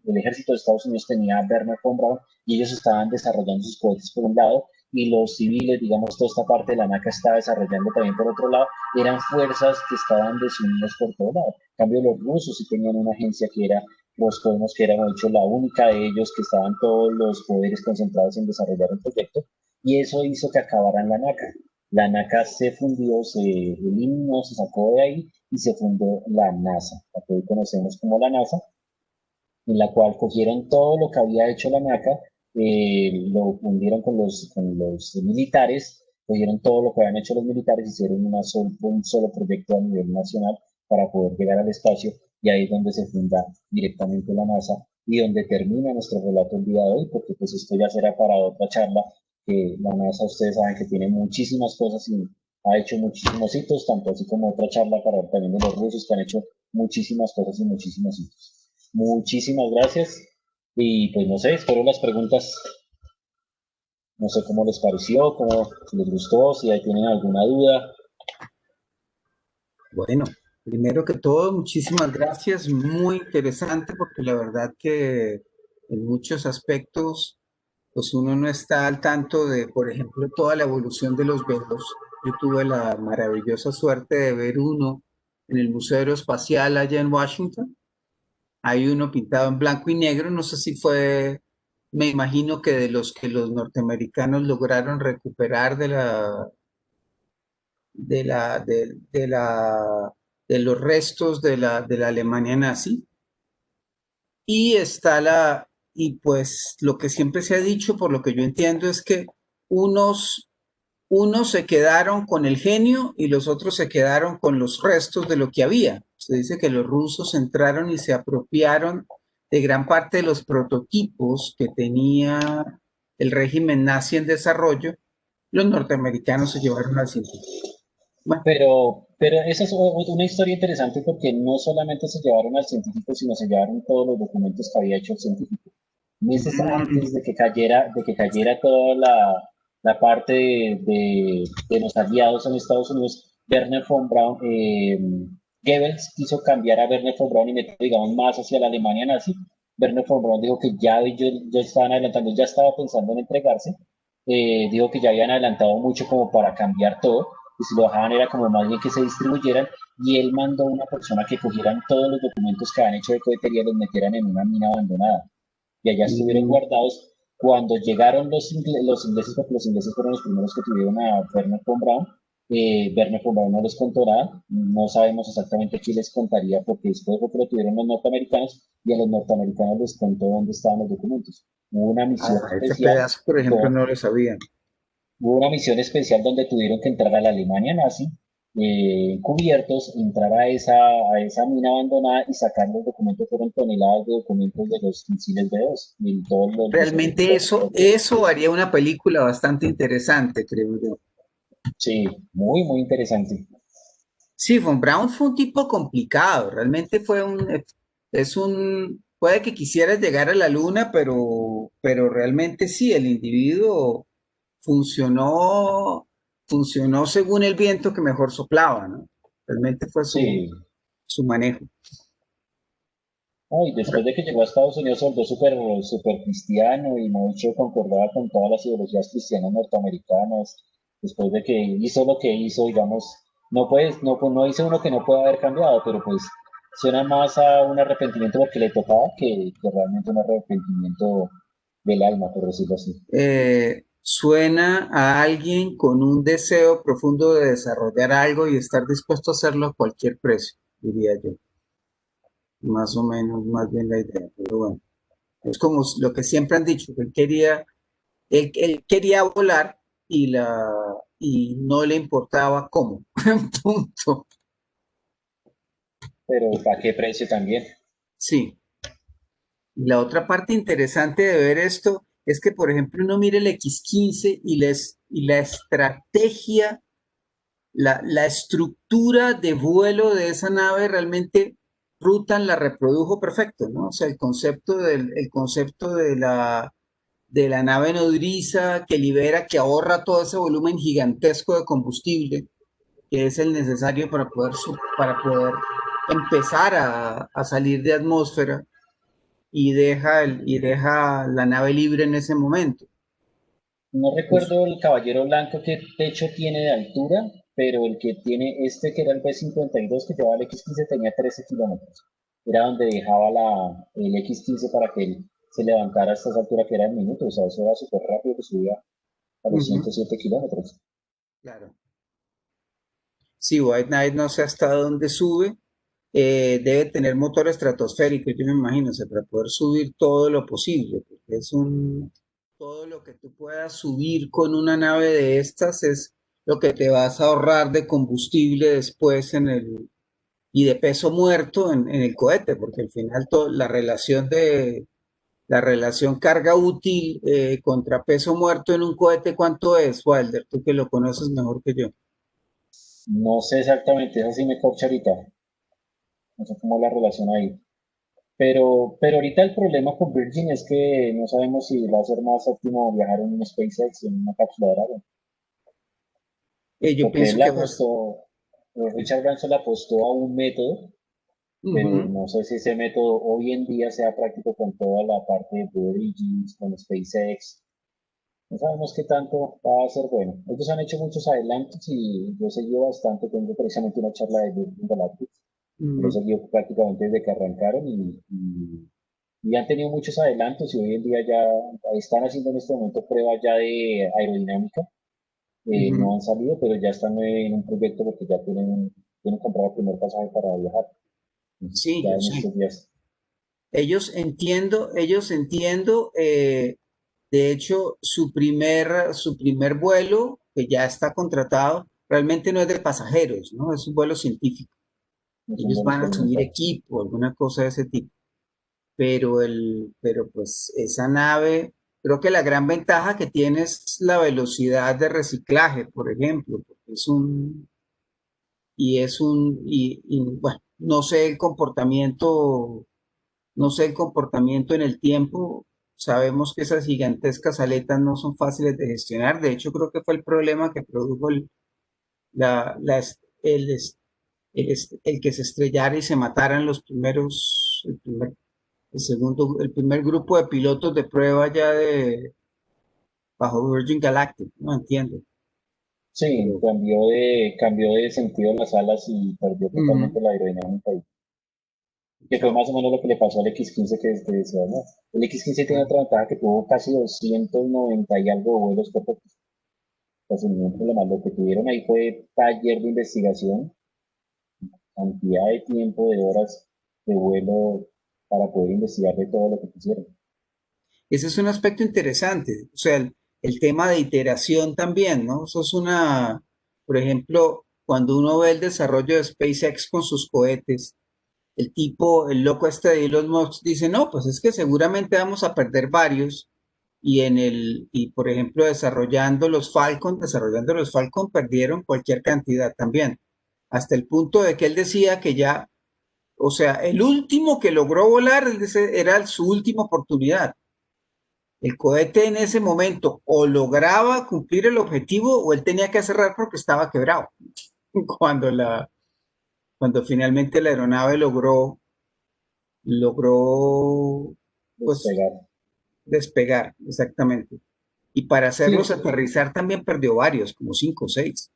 el ejército de Estados Unidos tenía a Werner von Braun y ellos estaban desarrollando sus cohetes por un lado y los civiles, digamos, toda esta parte de la NACA estaba desarrollando también por otro lado, eran fuerzas que estaban desunidas por todo lado. En cambio, los rusos sí tenían una agencia que era Roscosmos, que era, de hecho, la única de ellos que estaban todos los poderes concentrados en desarrollar el proyecto, y eso hizo que acabaran la NACA. La NACA se fundió, se eliminó, se sacó de ahí y se fundó la NASA, la que hoy conocemos como la NASA, en la cual cogieron todo lo que había hecho la NACA, lo fundieron con los militares, cogieron todo lo que habían hecho los militares, hicieron un solo proyecto a nivel nacional para poder llegar al espacio, y ahí es donde se funda directamente la NASA y donde termina nuestro relato el día de hoy, porque pues esto ya será para otra charla, que la NASA ustedes saben que tiene muchísimas cosas y ha hecho muchísimos hitos, tanto así como otra charla para también de los rusos que han hecho muchísimas cosas y muchísimos hitos. Muchísimas gracias y pues no sé, espero las preguntas, no sé cómo les pareció, si les gustó, si ahí tienen alguna duda. Bueno, primero que todo, muchísimas gracias, muy interesante porque la verdad que en muchos aspectos, pues uno no está al tanto de, por ejemplo, toda la evolución de los vuelos. Yo tuve la maravillosa suerte de ver uno en el Museo Aeroespacial allá en Washington. Hay uno pintado en blanco y negro, no sé si fue, me imagino que de los que los norteamericanos lograron recuperar de la, de la, de los restos de la Alemania nazi. Y está y pues lo que siempre se ha dicho, por lo que yo entiendo, es que unos, unos se quedaron con el genio y los otros se quedaron con los restos de lo que había. Se dice que los rusos entraron y se apropiaron de gran parte de los prototipos que tenía el régimen nazi en desarrollo. Los norteamericanos se llevaron al científico. Bueno, Pero esa es una historia interesante porque no solamente se llevaron al científico, sino se llevaron todos los documentos que había hecho el científico. Meses antes de que cayera toda la parte de los aliados en Estados Unidos, Werner von Braun, Goebbels quiso cambiar a Werner von Braun y meter, digamos, más hacia la Alemania nazi. Werner von Braun dijo que ya ellos ya estaban adelantando, ya estaba pensando en entregarse, dijo que ya habían adelantado mucho como para cambiar todo, y si lo dejaban era como más bien que se distribuyeran, y él mandó a una persona que cogieran todos los documentos que habían hecho de cohetería y los metieran en una mina abandonada y allá estuvieron guardados. Cuando llegaron los ingleses, porque los ingleses fueron los primeros que tuvieron a Werner von Braun no les contó nada, no sabemos exactamente qué les contaría, porque después fue que lo tuvieron los norteamericanos y a los norteamericanos les contó dónde estaban los documentos. Hubo una misión ese especial, pedazo, por ejemplo, no lo sabía. hubo una misión especial donde tuvieron que entrar a la Alemania nazi, cubiertos, entrar a esa mina abandonada y sacar los documentos. Fueron toneladas de documentos de los misiles B-2 y todos los Realmente eso haría una película bastante interesante, creo yo. Sí, muy, muy interesante. Sí, Von Braun fue un tipo complicado, realmente puede que quisiera llegar a la luna, pero realmente sí, el individuo funcionó, funcionó según el viento que mejor soplaba, ¿no? Realmente fue Sí. su manejo. Ay, después de que llegó a Estados Unidos se volvió súper súper cristiano y mucho concordaba con todas las ideologías cristianas norteamericanas. Después de que hizo lo que hizo, digamos, no dice uno que no puede haber cambiado, pero pues suena más a un arrepentimiento porque le tocaba que realmente un arrepentimiento del alma, por decirlo así. Suena a alguien con un deseo profundo de desarrollar algo y estar dispuesto a hacerlo a cualquier precio, diría yo. Más o menos, más bien la idea, pero bueno. Es como lo que siempre han dicho, que él quería volar y no le importaba cómo. Punto. Pero ¿a qué precio también? Sí. Y la otra parte interesante de ver esto es que, por ejemplo, uno mire el X-15 y la estrategia, la estructura de vuelo de esa nave realmente Rutan la reprodujo perfecto, ¿no? O sea, el concepto de la nave nodriza que libera, que ahorra todo ese volumen gigantesco de combustible que es el necesario para poder empezar a salir de atmósfera y deja la nave libre en ese momento. No Pues, recuerdo el Caballero Blanco qué techo tiene de altura, pero el que tiene este, que era el B-52 que llevaba el X-15, tenía 13 kilómetros. Era donde dejaba el X-15 para que él se levantara a esta altura que era en minutos. O sea, eso era súper rápido que subía a los ujú, 107 kilómetros. claro. Sí, White Knight no sé hasta dónde sube. Debe tener motor estratosférico, yo me imagino, o sea, para poder subir todo lo posible, porque todo lo que tú puedas subir con una nave de estas es lo que te vas a ahorrar de combustible después y de peso muerto en el cohete, porque al final la relación carga útil contra peso muerto en un cohete, ¿cuánto es, Wilder? Tú que lo conoces mejor que yo. No sé exactamente, eso sí me corcha ahorita. No sé cómo es la relación ahí. Pero ahorita el problema con Virgin es que no sabemos si va a ser más óptimo viajar en un SpaceX o en una cápsula de Dragon. Yo Porque él pienso le que vas. apostó, Richard Branson le apostó a un método, pero Ujú. no sé si ese método hoy en día sea práctico con toda la parte de Blue Origins, con SpaceX. No sabemos qué tanto va a ser bueno. Ellos han hecho muchos adelantos y yo he seguido bastante. Tengo precisamente una charla de Virgin Galactic. Lo he Ujú. seguido prácticamente desde que arrancaron y han tenido muchos adelantos y hoy en día ya están haciendo en este momento pruebas ya de aerodinámica. No Ujú. han salido, pero ya están en un proyecto porque ya tienen comprado el primer pasaje para viajar. Entonces, Sí, ya yo en sé. estos días. Ellos entiendo, de hecho, su primer vuelo, que ya está contratado, realmente no es de pasajeros, ¿no? Es un vuelo científico. Es un Ellos buen van a subir experimental. equipo, alguna cosa de ese tipo. Pero pues esa nave, creo que la gran ventaja que tiene es la velocidad de reciclaje, por ejemplo, porque bueno, no sé el comportamiento en el tiempo. Sabemos que esas gigantescas aletas no son fáciles de gestionar. De hecho, creo que fue el problema que produjo la, la es- el que se estrellara y se mataran el primer grupo de pilotos de prueba bajo Virgin Galactic, no entiendo. Sí, Pero, cambió de sentido en las alas y perdió ujú, totalmente la aerodinámica. Que fue chao, más o menos lo que le pasó al X-15 que decía, ¿no? El X-15 tiene claro. otra ventaja que tuvo casi 290 y algo de vuelos perfectos. Pues ningún problema. Lo que tuvieron ahí fue taller de investigación, cantidad de tiempo, de horas de vuelo para poder investigar de todo lo que quisieron. Ese es un aspecto interesante, o sea, el tema de iteración también, ¿no? Por ejemplo, cuando uno ve el desarrollo de SpaceX con sus cohetes, el loco este de Elon Musk dice, no, pues es que seguramente vamos a perder varios y por ejemplo, desarrollando los Falcon perdieron cualquier cantidad también, hasta el punto de que él decía que ya, o sea, el último que logró volar, él dice, era su última oportunidad. El cohete en ese momento o lograba cumplir el objetivo o él tenía que cerrar porque estaba quebrado. Cuando cuando finalmente la aeronave logró pues Despegar. despegar, exactamente. Y para Sí, hacerlos aterrizar también perdió varios, como cinco o seis.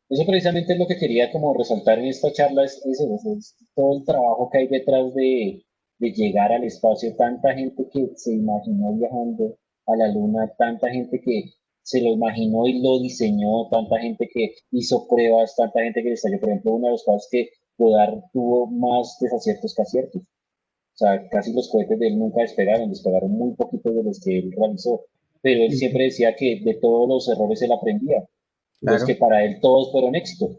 eso precisamente es lo que quería como resaltar en esta charla, es todo el trabajo que hay detrás de llegar al espacio, tanta gente que se imaginó viajando a la luna, tanta gente que se lo imaginó y lo diseñó, tanta gente que hizo pruebas, tanta gente que estalló. Por ejemplo, una de las cosas que Godard tuvo más desaciertos que aciertos. O sea, casi los cohetes de él nunca despegaron muy poquitos de los que él realizó, pero él siempre decía que de todos los errores él aprendía, entonces que Claro, para él todos fueron éxitos,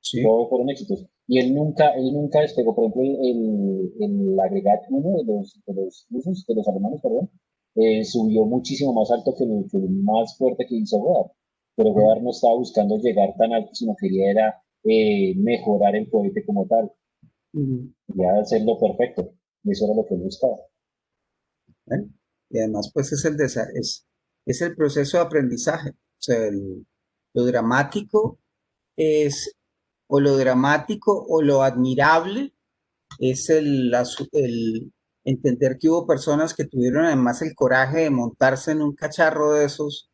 sí. todos fueron éxitos. Y él nunca despegó, por ejemplo, el agregat 1 de los rusos, de los alemanes, perdón, subió muchísimo más alto que el más fuerte que hizo Goddard. Pero Goddard no estaba buscando llegar tan alto, sino quería era mejorar el cohete como tal, Ujú. quería hacerlo perfecto. Y eso era lo que él buscaba. Bueno, y además, pues es el proceso de aprendizaje. O sea, lo dramático es, o lo dramático o lo admirable es el entender que hubo personas que tuvieron además el coraje de montarse en un cacharro de esos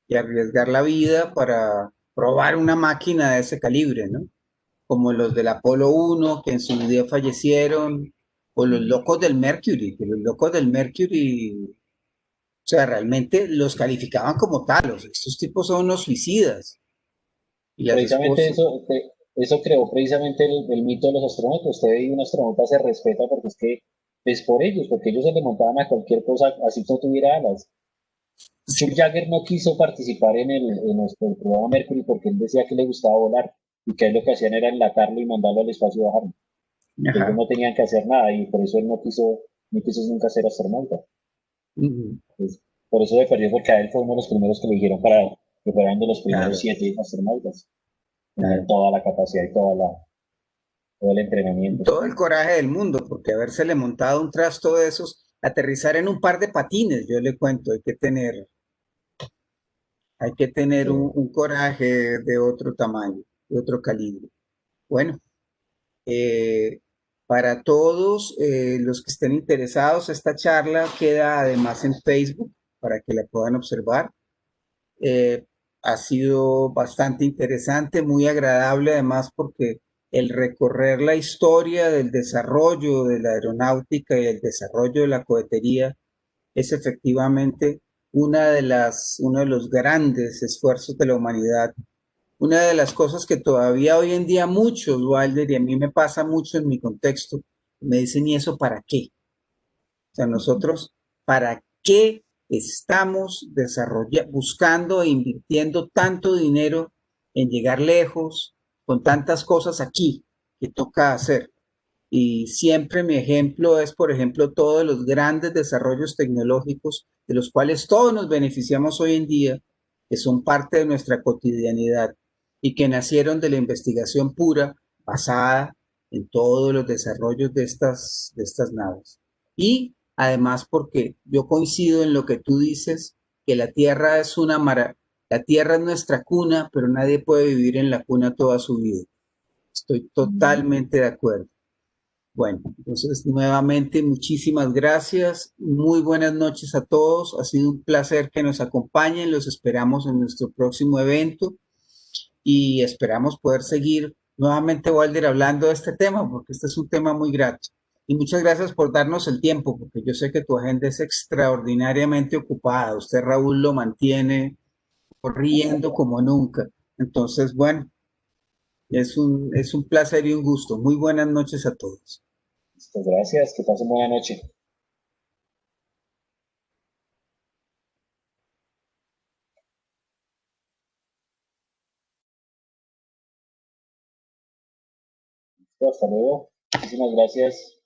y arriesgar la vida para probar una máquina de ese calibre, ¿no? Como los del Apolo 1, que en su día fallecieron, o los locos del Mercury, que los locos del Mercury, o sea, realmente los calificaban como talos. Estos tipos son unos suicidas. Y las Precisamente esposas, eso creó precisamente el mito de los astronautas. Usted ve un astronauta se respeta porque es por ellos, porque ellos se le montaban a cualquier cosa, así no tuviera alas. Chuck sí, Jagger no quiso participar en el programa Mercury porque él decía que le gustaba volar y que él lo que hacían era enlatarlo y mandarlo al espacio y bajarlo. Que ellos ajá, no tenían que hacer nada y por eso él no quiso nunca ser astronauta. ujú, Pues, por eso se perdió porque a él fue uno de los primeros que le dijeron para que fueran de los primeros claro, 7 astronautas. Tenían claro. toda la capacidad y todo el entrenamiento. Todo el coraje del mundo, porque habérsele montado un trasto de esos, aterrizar en un par de patines, yo le cuento, hay que tener Sí. un coraje de otro tamaño, de otro calibre. Bueno, eh, para todos los que estén interesados, esta charla queda además en Facebook para que la puedan observar. Eh, ha sido bastante interesante, muy agradable además porque el recorrer la historia del desarrollo de la aeronáutica y el desarrollo de la cohetería es efectivamente uno de los grandes esfuerzos de la humanidad. Una de las cosas que todavía hoy en día muchos, Walder, y a mí me pasa mucho en mi contexto, me dicen, ¿y eso para qué? O sea, nosotros, ¿para qué estamos buscando e invirtiendo tanto dinero en llegar lejos con tantas cosas aquí que toca hacer? Y siempre mi ejemplo es, por ejemplo, todos los grandes desarrollos tecnológicos de los cuales todos nos beneficiamos hoy en día, que son parte de nuestra cotidianidad y que nacieron de la investigación pura basada en todos los desarrollos de estas naves. Y además porque yo coincido en lo que tú dices, que la Tierra es la Tierra es nuestra cuna, pero nadie puede vivir en la cuna toda su vida. Estoy totalmente de acuerdo. Bueno, entonces nuevamente muchísimas gracias. Muy buenas noches a todos. Ha sido un placer que nos acompañen. Los esperamos en nuestro próximo evento y esperamos poder seguir nuevamente, Walder, hablando de este tema, porque este es un tema muy grato. Y muchas gracias por darnos el tiempo, porque yo sé que tu agenda es extraordinariamente ocupada. Usted, Raúl, lo mantiene corriendo como nunca. Entonces, bueno, es un placer y un gusto. Muy buenas noches a todos. Pues gracias, que pasen buena noche. Hasta luego. Muchísimas gracias.